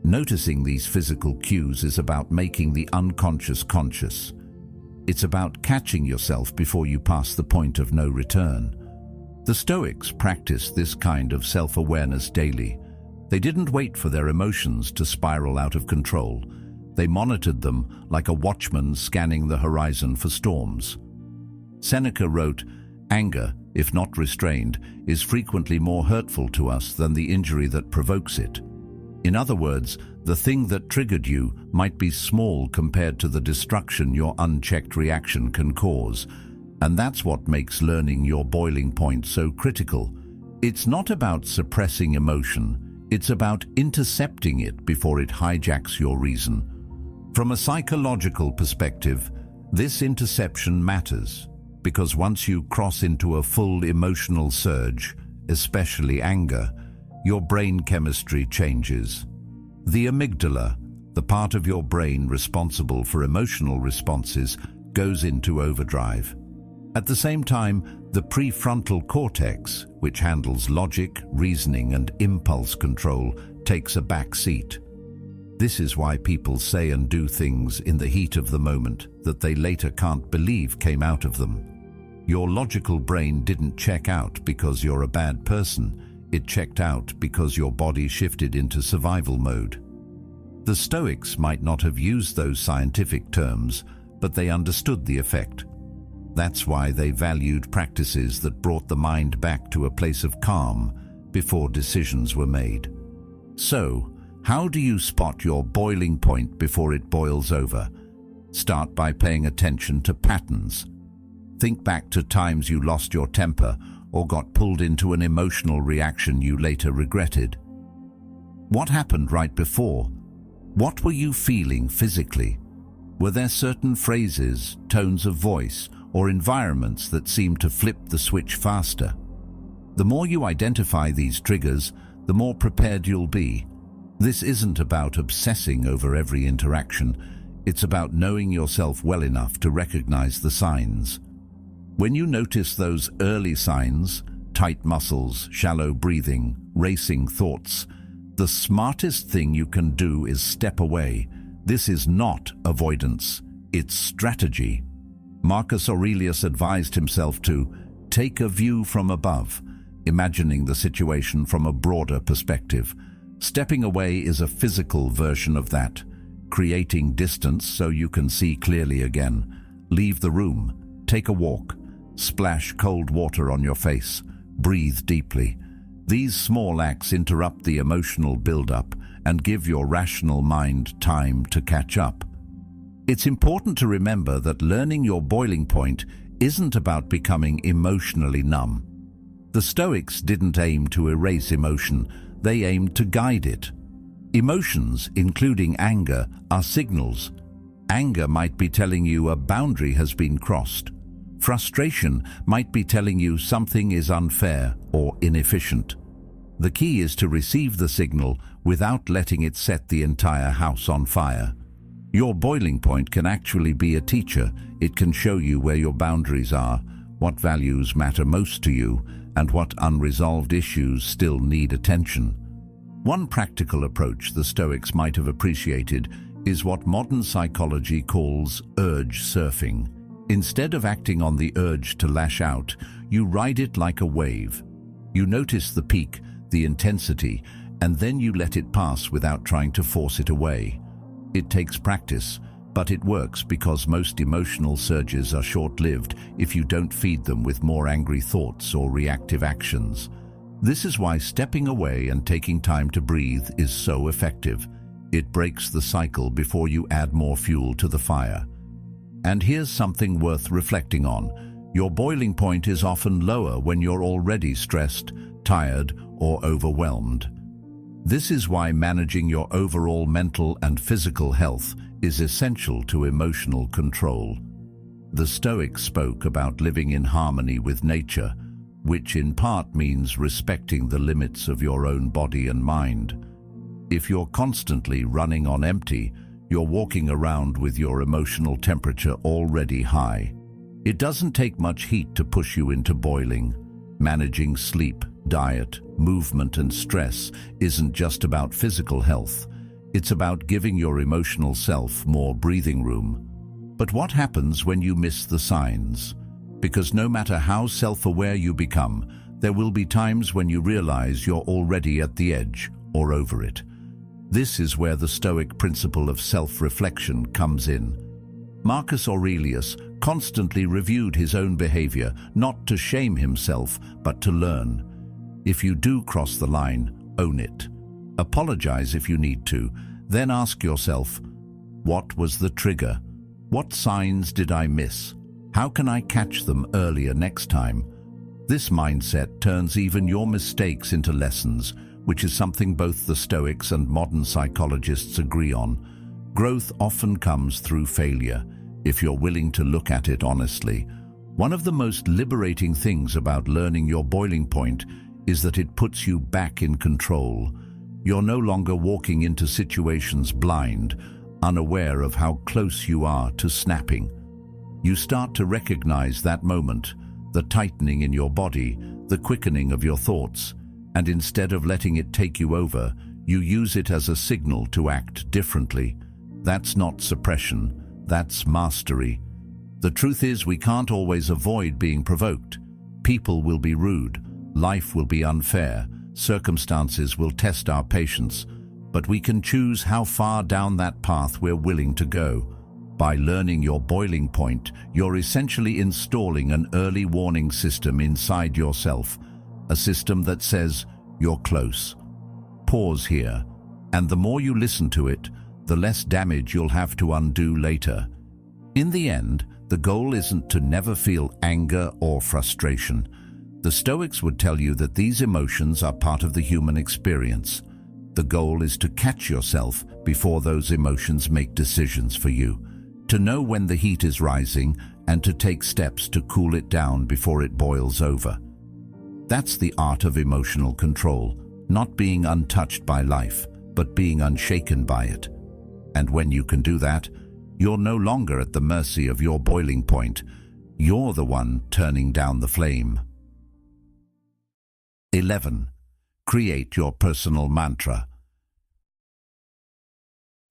Noticing these physical cues is about making the unconscious conscious. It's about catching yourself before you pass the point of no return. The Stoics practiced this kind of self-awareness daily. They didn't wait for their emotions to spiral out of control. They monitored them like a watchman scanning the horizon for storms. Seneca wrote, "Anger, if not restrained, is frequently more hurtful to us than the injury that provokes it." In other words, the thing that triggered you might be small compared to the destruction your unchecked reaction can cause. And that's what makes learning your boiling point so critical. It's not about suppressing emotion, it's about intercepting it before it hijacks your reason. From a psychological perspective, this interception matters, because once you cross into a full emotional surge, especially anger, your brain chemistry changes. The amygdala, the part of your brain responsible for emotional responses, goes into overdrive. At the same time, the prefrontal cortex, which handles logic, reasoning, and impulse control, takes a back seat. This is why people say and do things in the heat of the moment that they later can't believe came out of them. Your logical brain didn't check out because you're a bad person. It checked out because your body shifted into survival mode. The Stoics might not have used those scientific terms, but they understood the effect. That's why they valued practices that brought the mind back to a place of calm before decisions were made. So, how do you spot your boiling point before it boils over? Start by paying attention to patterns. Think back to times you lost your temper or got pulled into an emotional reaction you later regretted. What happened right before? What were you feeling physically? Were there certain phrases, tones of voice, or environments that seemed to flip the switch faster? The more you identify these triggers, the more prepared you'll be. This isn't about obsessing over every interaction. It's about knowing yourself well enough to recognize the signs. When you notice those early signs, tight muscles, shallow breathing, racing thoughts, the smartest thing you can do is step away. This is not avoidance, it's strategy. Marcus Aurelius advised himself to take a view from above, imagining the situation from a broader perspective. Stepping away is a physical version of that, creating distance so you can see clearly again. Leave the room, take a walk, splash cold water on your face, breathe deeply. These small acts interrupt the emotional build-up and give your rational mind time to catch up. It's important to remember that learning your boiling point isn't about becoming emotionally numb. The Stoics didn't aim to erase emotion, they aimed to guide it. Emotions, including anger, are signals. Anger might be telling you a boundary has been crossed. Frustration might be telling you something is unfair or inefficient. The key is to receive the signal without letting it set the entire house on fire. Your boiling point can actually be a teacher. It can show you where your boundaries are, what values matter most to you, and what unresolved issues still need attention. One practical approach the Stoics might have appreciated is what modern psychology calls urge surfing. Instead of acting on the urge to lash out, you ride it like a wave. You notice the peak, the intensity, and then you let it pass without trying to force it away. It takes practice, but it works because most emotional surges are short-lived if you don't feed them with more angry thoughts or reactive actions. This is why stepping away and taking time to breathe is so effective. It breaks the cycle before you add more fuel to the fire. And here's something worth reflecting on. Your boiling point is often lower when you're already stressed, tired, or overwhelmed. This is why managing your overall mental and physical health is essential to emotional control. The Stoics spoke about living in harmony with nature, which in part means respecting the limits of your own body and mind. If you're constantly running on empty, you're walking around with your emotional temperature already high. It doesn't take much heat to push you into boiling. Managing sleep, diet, movement, and stress isn't just about physical health. It's about giving your emotional self more breathing room. But what happens when you miss the signs? Because no matter how self-aware you become, there will be times when you realize you're already at the edge or over it. This is where the Stoic principle of self-reflection comes in. Marcus Aurelius constantly reviewed his own behavior, not to shame himself, but to learn. If you do cross the line, own it. Apologize if you need to, then ask yourself, what was the trigger? What signs did I miss? How can I catch them earlier next time? This mindset turns even your mistakes into lessons, which is something both the Stoics and modern psychologists agree on. Growth often comes through failure, if you're willing to look at it honestly. One of the most liberating things about learning your boiling point is that it puts you back in control. You're no longer walking into situations blind, unaware of how close you are to snapping. You start to recognize that moment, the tightening in your body, the quickening of your thoughts, and instead of letting it take you over, you use it as a signal to act differently. That's not suppression, that's mastery. The truth is, we can't always avoid being provoked. People will be rude, life will be unfair, circumstances will test our patience, but we can choose how far down that path we're willing to go. By learning your boiling point, you're essentially installing an early warning system inside yourself, a system that says, you're close. Pause here, and the more you listen to it, the less damage you'll have to undo later. In the end, The goal isn't to never feel anger or frustration. The Stoics would tell you that these emotions are part of the human experience. The goal is to catch yourself before those emotions make decisions for you, to know when the heat is rising and to take steps to cool it down before it boils over. That's the art of emotional control, not being untouched by life, but being unshaken by it. And when you can do that, you're no longer at the mercy of your boiling point. You're the one turning down the flame. 11. Create your personal mantra.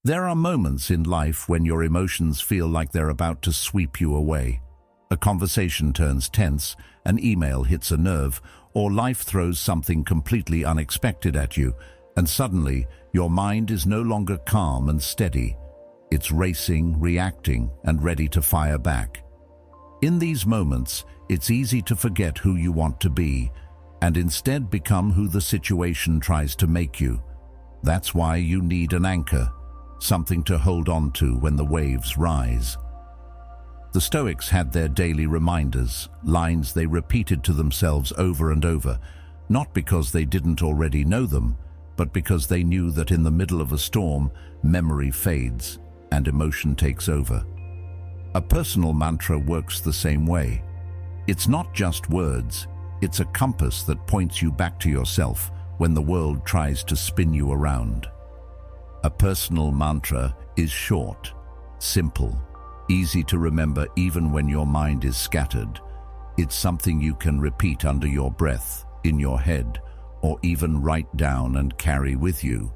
There are moments in life when your emotions feel like they're about to sweep you away. A conversation turns tense, an email hits a nerve, or life throws something completely unexpected at you, and suddenly your mind is no longer calm and steady. It's racing, reacting, and ready to fire back. In these moments, it's easy to forget who you want to be, and instead become who the situation tries to make you. That's why you need an anchor, something to hold on to when the waves rise. The Stoics had their daily reminders, lines they repeated to themselves over and over, not because they didn't already know them, but because they knew that in the middle of a storm, memory fades and emotion takes over. A personal mantra works the same way. It's not just words, it's a compass that points you back to yourself when the world tries to spin you around. A personal mantra is short, simple, easy to remember even when your mind is scattered. It's something you can repeat under your breath, in your head, or even write down and carry with you.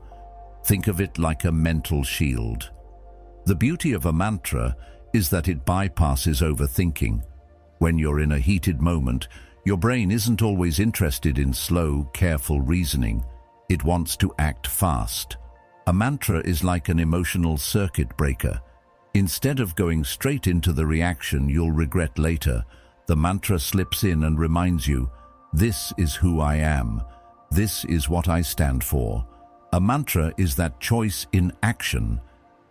Think of it like a mental shield. The beauty of a mantra is that it bypasses overthinking. When you're in a heated moment, your brain isn't always interested in slow, careful reasoning. It wants to act fast. A mantra is like an emotional circuit breaker. Instead of going straight into the reaction you'll regret later, the mantra slips in and reminds you, this is who I am. This is what I stand for. A mantra is that choice in action.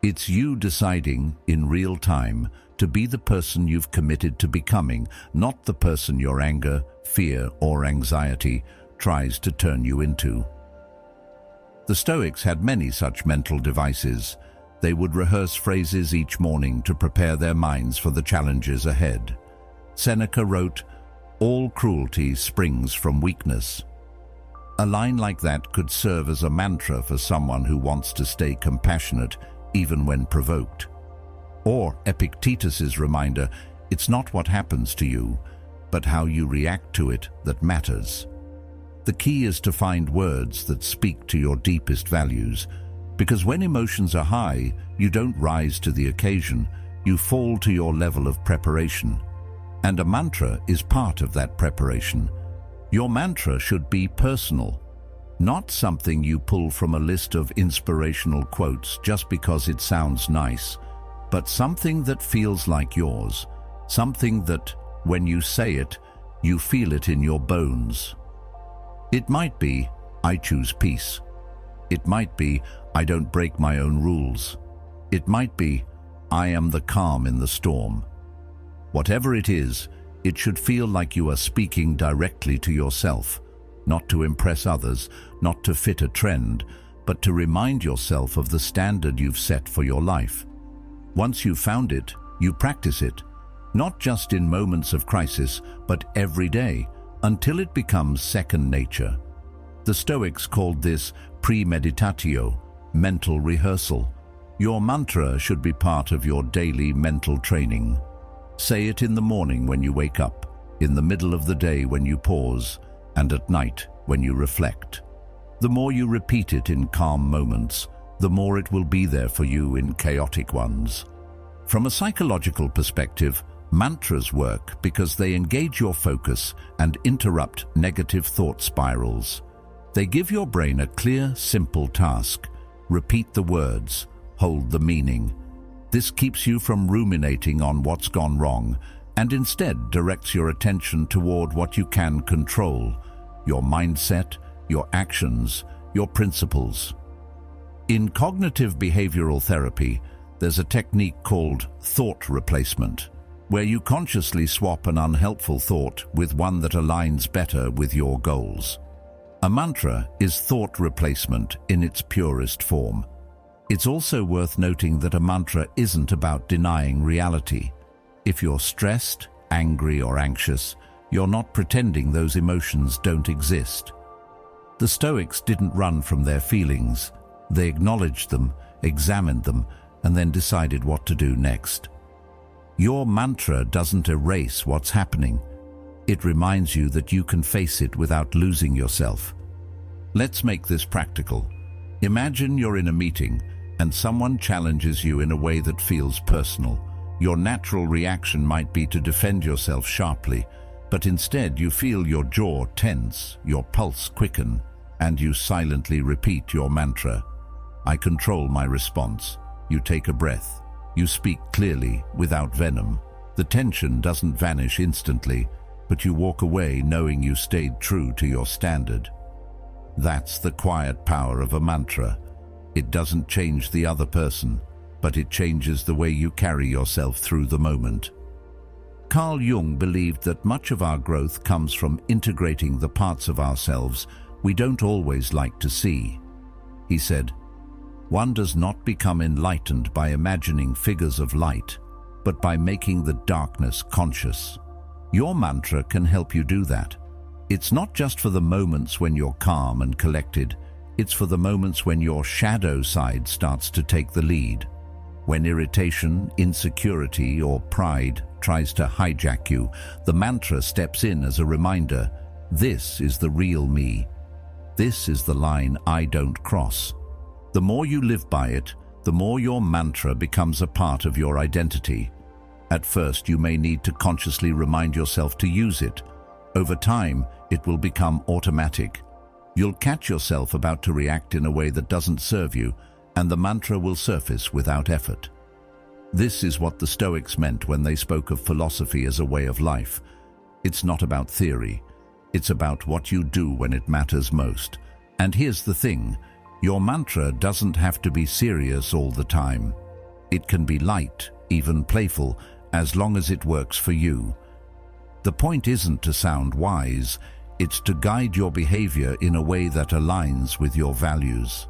It's you deciding, in real time, to be the person you've committed to becoming, not the person your anger, fear, or anxiety tries to turn you into. The Stoics had many such mental devices. They would rehearse phrases each morning to prepare their minds for the challenges ahead. Seneca wrote, "All cruelty springs from weakness." A line like that could serve as a mantra for someone who wants to stay compassionate even when provoked. Or Epictetus's reminder, it's not what happens to you, but how you react to it that matters. The key is to find words that speak to your deepest values, because when emotions are high, you don't rise to the occasion, you fall to your level of preparation. And a mantra is part of that preparation. Your mantra should be personal, not something you pull from a list of inspirational quotes just because it sounds nice, but something that feels like yours, something that, when you say it, you feel it in your bones. It might be, I choose peace. It might be, I don't break my own rules. It might be, I am the calm in the storm. Whatever it is, it should feel like you are speaking directly to yourself, not to impress others, not to fit a trend, but to remind yourself of the standard you've set for your life. Once you've found it, you practice it, not just in moments of crisis, but every day, until it becomes second nature. The Stoics called this premeditatio, mental rehearsal. Your mantra should be part of your daily mental training. Say it in the morning when you wake up, in the middle of the day when you pause, and at night when you reflect. The more you repeat it in calm moments, the more it will be there for you in chaotic ones. From a psychological perspective, mantras work because they engage your focus and interrupt negative thought spirals. They give your brain a clear, simple task. Repeat the words, hold the meaning. This keeps you from ruminating on what's gone wrong and instead directs your attention toward what you can control, your mindset, your actions, your principles. In cognitive behavioral therapy, there's a technique called thought replacement. where you consciously swap an unhelpful thought with one that aligns better with your goals. A mantra is thought replacement in its purest form. It's also worth noting that a mantra isn't about denying reality. If you're stressed, angry, or anxious, you're not pretending those emotions don't exist. The Stoics didn't run from their feelings. They acknowledged them, examined them, and then decided what to do next. Your mantra doesn't erase what's happening. It reminds you that you can face it without losing yourself. Let's make this practical. Imagine you're in a meeting and someone challenges you in a way that feels personal. Your natural reaction might be to defend yourself sharply, but instead you feel your jaw tense, your pulse quicken, and you silently repeat your mantra. I control my response. You take a breath. You speak clearly, without venom. The tension doesn't vanish instantly, but you walk away knowing you stayed true to your standard. That's the quiet power of a mantra. It doesn't change the other person, but it changes the way you carry yourself through the moment. Carl Jung believed that much of our growth comes from integrating the parts of ourselves we don't always like to see. He said, "One does not become enlightened by imagining figures of light, but by making the darkness conscious." Your mantra can help you do that. It's not just for the moments when you're calm and collected, it's for the moments when your shadow side starts to take the lead. When irritation, insecurity, or pride tries to hijack you, the mantra steps in as a reminder, this is the real me. This is the line I don't cross. The more you live by it, the more your mantra becomes a part of your identity. At first, you may need to consciously remind yourself to use it. Over time, it will become automatic. You'll catch yourself about to react in a way that doesn't serve you, and the mantra will surface without effort. This is what the Stoics meant when they spoke of philosophy as a way of life. It's not about theory. It's about what you do when it matters most. And here's the thing, your mantra doesn't have to be serious all the time. It can be light, even playful, as long as it works for you. The point isn't to sound wise, it's to guide your behavior in a way that aligns with your values.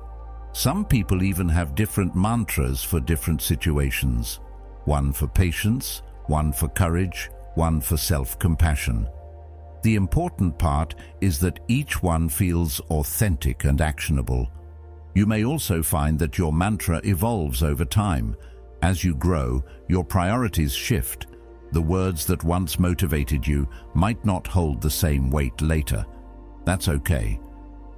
Some people even have different mantras for different situations. One for patience, one for courage, one for self-compassion. The important part is that each one feels authentic and actionable. You may also find that your mantra evolves over time. As you grow, your priorities shift. The words that once motivated you might not hold the same weight later. That's okay.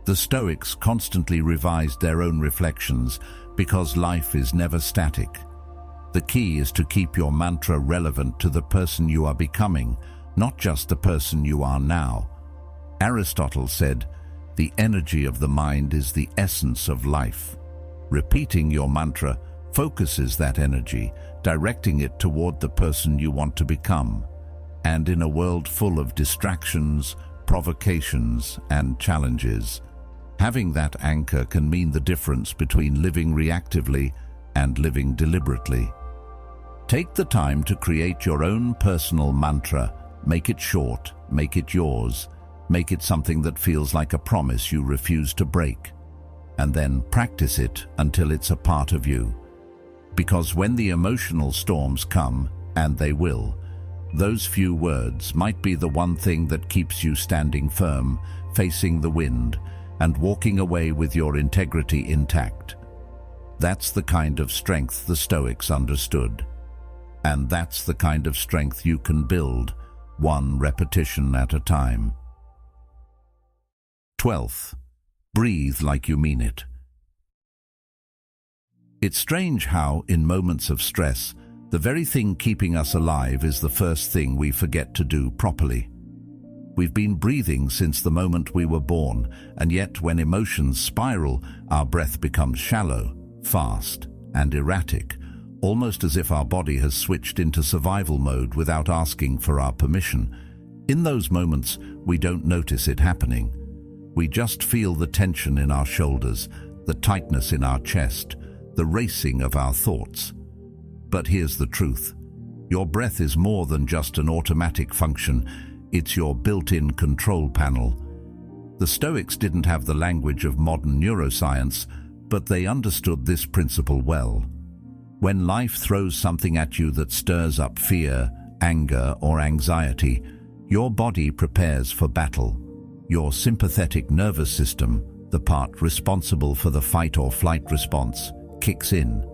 The Stoics constantly revised their own reflections because life is never static. The key is to keep your mantra relevant to the person you are becoming, not just the person you are now. Aristotle said, "The energy of the mind is the essence of life." Repeating your mantra focuses that energy, directing it toward the person you want to become. And in a world full of distractions, provocations, and challenges, having that anchor can mean the difference between living reactively and living deliberately. Take the time to create your own personal mantra. Make it short, make it yours, make it something that feels like a promise you refuse to break. And then practice it until it's a part of you. Because when the emotional storms come, and they will, those few words might be the one thing that keeps you standing firm, facing the wind, and walking away with your integrity intact. That's the kind of strength the Stoics understood. And that's the kind of strength you can build, one repetition at a time. 12th, breathe like you mean it. It's strange how, in moments of stress, the very thing keeping us alive is the first thing we forget to do properly. We've been breathing since the moment we were born, and yet when emotions spiral, our breath becomes shallow, fast, and erratic, almost as if our body has switched into survival mode without asking for our permission. In those moments, we don't notice it happening. We just feel the tension in our shoulders, the tightness in our chest, the racing of our thoughts. But here's the truth. Your breath is more than just an automatic function. It's your built-in control panel. The Stoics didn't have the language of modern neuroscience, but they understood this principle well. When life throws something at you that stirs up fear, anger, or anxiety, your body prepares for battle. Your sympathetic nervous system, the part responsible for the fight or flight response, kicks in.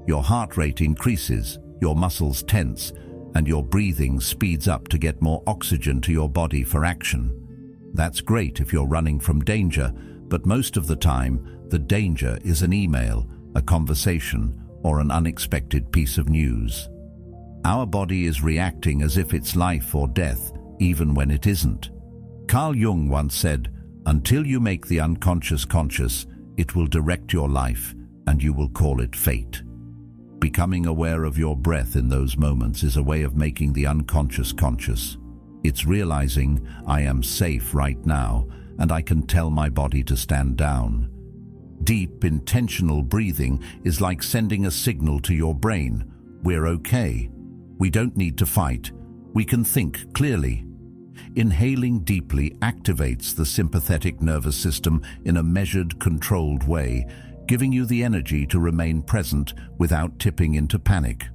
Your heart rate increases, your muscles tense, and your breathing speeds up to get more oxygen to your body for action. That's great if you're running from danger, but most of the time, the danger is an email, a conversation, or an unexpected piece of news. Our body is reacting as if it's life or death, even when it isn't. Carl Jung once said, "Until you make the unconscious conscious, it will direct your life, and you will call it fate." Becoming aware of your breath in those moments is a way of making the unconscious conscious. It's realizing, I am safe right now, and I can tell my body to stand down. Deep, intentional breathing is like sending a signal to your brain. We're okay. We don't need to fight. We can think clearly. Inhaling deeply activates the sympathetic nervous system in a measured, controlled way, giving you the energy to remain present without tipping into panic.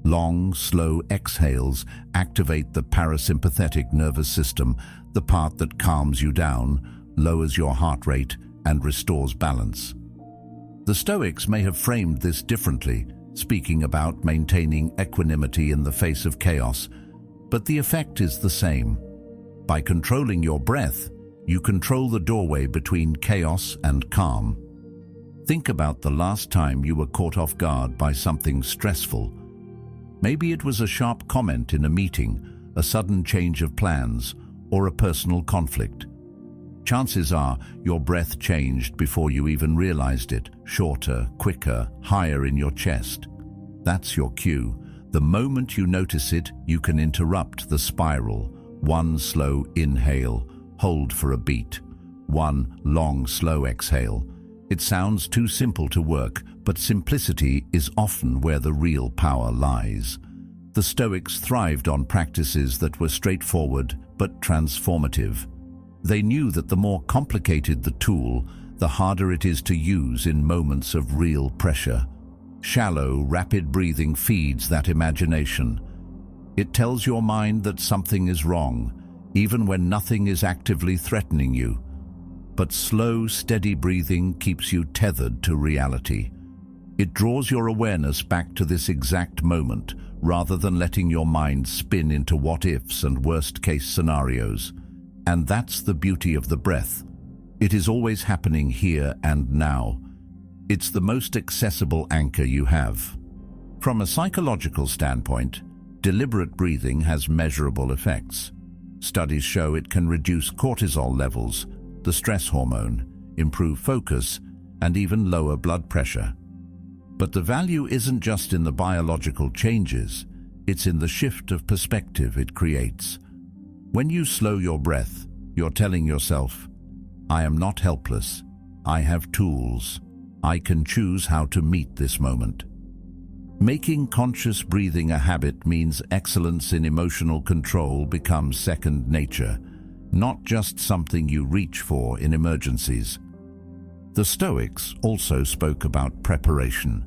Long, slow exhales activate the parasympathetic nervous system, the part that calms you down, lowers your heart rate, and restores balance. The Stoics may have framed this differently, speaking about maintaining equanimity in the face of chaos, but the effect is the same. By controlling your breath, you control the doorway between chaos and calm. Think about the last time you were caught off guard by something stressful. Maybe it was a sharp comment in a meeting, a sudden change of plans, or a personal conflict. Chances are your breath changed before you even realized it, shorter, quicker, higher in your chest. That's your cue. The moment you notice it, you can interrupt the spiral. One slow inhale, hold for a beat. One long, slow exhale. It sounds too simple to work, but simplicity is often where the real power lies. The Stoics thrived on practices that were straightforward but transformative. They knew that the more complicated the tool, the harder it is to use in moments of real pressure. Shallow, rapid breathing feeds that imagination. It tells your mind that something is wrong, even when nothing is actively threatening you. But slow, steady breathing keeps you tethered to reality. It draws your awareness back to this exact moment, rather than letting your mind spin into what-ifs and worst-case scenarios. And that's the beauty of the breath. It is always happening here and now. It's the most accessible anchor you have. From a psychological standpoint, deliberate breathing has measurable effects. Studies show it can reduce cortisol levels, the stress hormone, improve focus, and even lower blood pressure. But the value isn't just in the biological changes, it's in the shift of perspective it creates. When you slow your breath, you're telling yourself, I am not helpless. I have tools. I can choose how to meet this moment. Making conscious breathing a habit means excellence in emotional control becomes second nature, not just something you reach for in emergencies. The Stoics also spoke about preparation.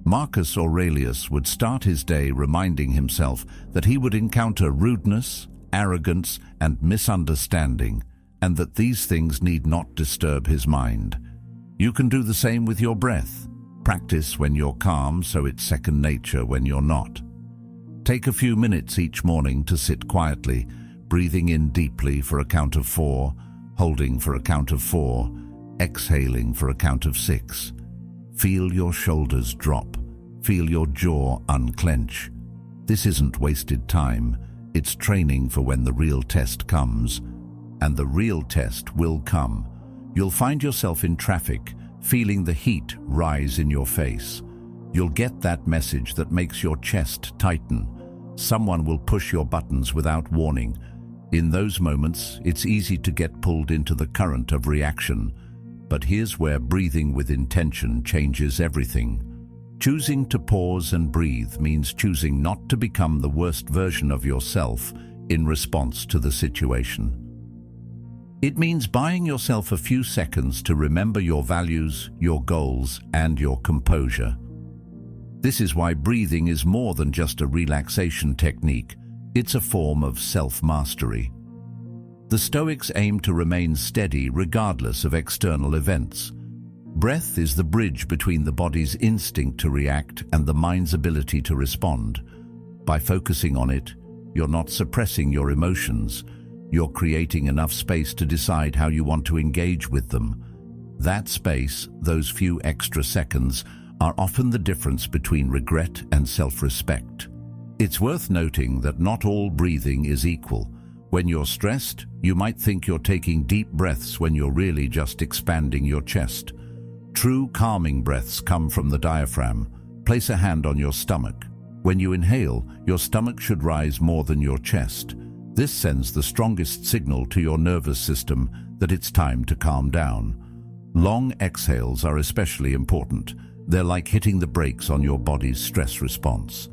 Marcus Aurelius would start his day reminding himself that he would encounter rudeness, arrogance, and misunderstanding, and that these things need not disturb his mind. You can do the same with your breath. Practice when you're calm so it's second nature when you're not. Take a few minutes each morning to sit quietly, breathing in deeply for a count of 4, holding for a count of 4, exhaling for a count of 6. Feel your shoulders drop. Feel your jaw unclench. This isn't wasted time. It's training for when the real test comes. And the real test will come. You'll find yourself in traffic, feeling the heat rise in your face. You'll get that message that makes your chest tighten. Someone will push your buttons without warning. In those moments, it's easy to get pulled into the current of reaction. But here's where breathing with intention changes everything. Choosing to pause and breathe means choosing not to become the worst version of yourself in response to the situation. It means buying yourself a few seconds to remember your values, your goals, and your composure. This is why breathing is more than just a relaxation technique. It's a form of self-mastery. The Stoics aim to remain steady regardless of external events. Breath is the bridge between the body's instinct to react and the mind's ability to respond. By focusing on it, you're not suppressing your emotions. You're creating enough space to decide how you want to engage with them. That space, those few extra seconds, are often the difference between regret and self-respect. It's worth noting that not all breathing is equal. When you're stressed, you might think you're taking deep breaths when you're really just expanding your chest. True calming breaths come from the diaphragm. Place a hand on your stomach. When you inhale, your stomach should rise more than your chest. This sends the strongest signal to your nervous system that it's time to calm down. Long exhales are especially important. They're like hitting the brakes on your body's stress response.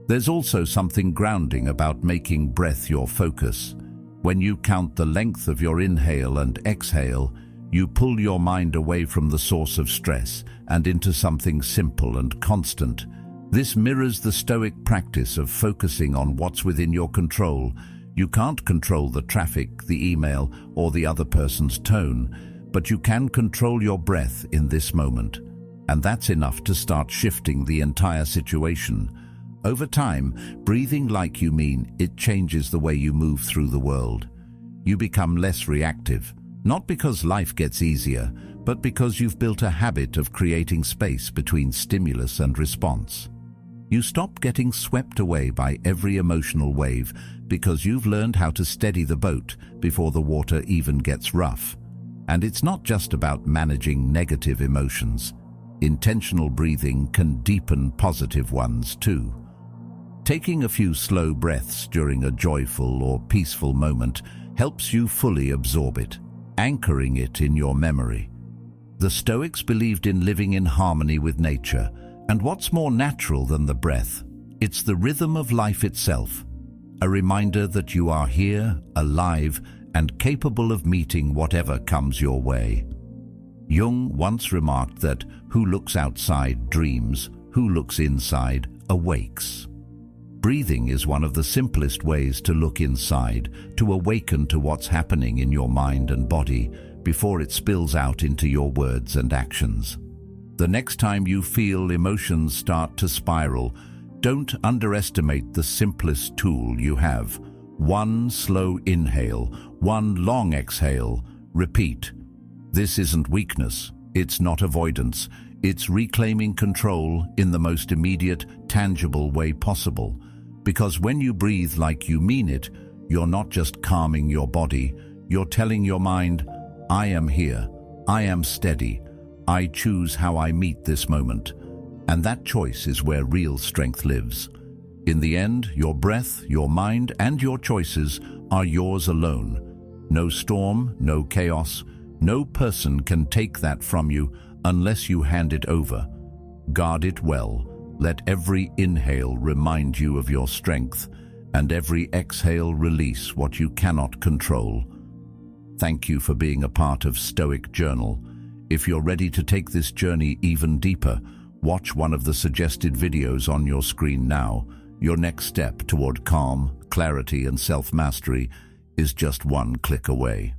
There's also something grounding about making breath your focus. When you count the length of your inhale and exhale, you pull your mind away from the source of stress and into something simple and constant. This mirrors the Stoic practice of focusing on what's within your control. You can't control the traffic, the email, or the other person's tone, but you can control your breath in this moment. And that's enough to start shifting the entire situation. Over time, breathing like you mean it changes the way you move through the world. You become less reactive, not because life gets easier, but because you've built a habit of creating space between stimulus and response. You stop getting swept away by every emotional wave because you've learned how to steady the boat before the water even gets rough. And it's not just about managing negative emotions. Intentional breathing can deepen positive ones too. Taking a few slow breaths during a joyful or peaceful moment helps you fully absorb it, anchoring it in your memory. The Stoics believed in living in harmony with nature, and what's more natural than the breath? It's the rhythm of life itself, a reminder that you are here, alive, and capable of meeting whatever comes your way. Jung once remarked that who looks outside dreams, who looks inside awakes. Breathing is one of the simplest ways to look inside, to awaken to what's happening in your mind and body before it spills out into your words and actions. The next time you feel emotions start to spiral, don't underestimate the simplest tool you have. One slow inhale, one long exhale, repeat. This isn't weakness, it's not avoidance, it's reclaiming control in the most immediate, tangible way possible. Because when you breathe like you mean it, you're not just calming your body, you're telling your mind, I am here, I am steady, I choose how I meet this moment. And that choice is where real strength lives. In the end, your breath, your mind, and your choices are yours alone. No storm, no chaos, no person can take that from you unless you hand it over. Guard it well. Let every inhale remind you of your strength, and every exhale release what you cannot control. Thank you for being a part of Stoic Journal. If you're ready to take this journey even deeper, watch one of the suggested videos on your screen now. Your next step toward calm, clarity, and self-mastery is just one click away.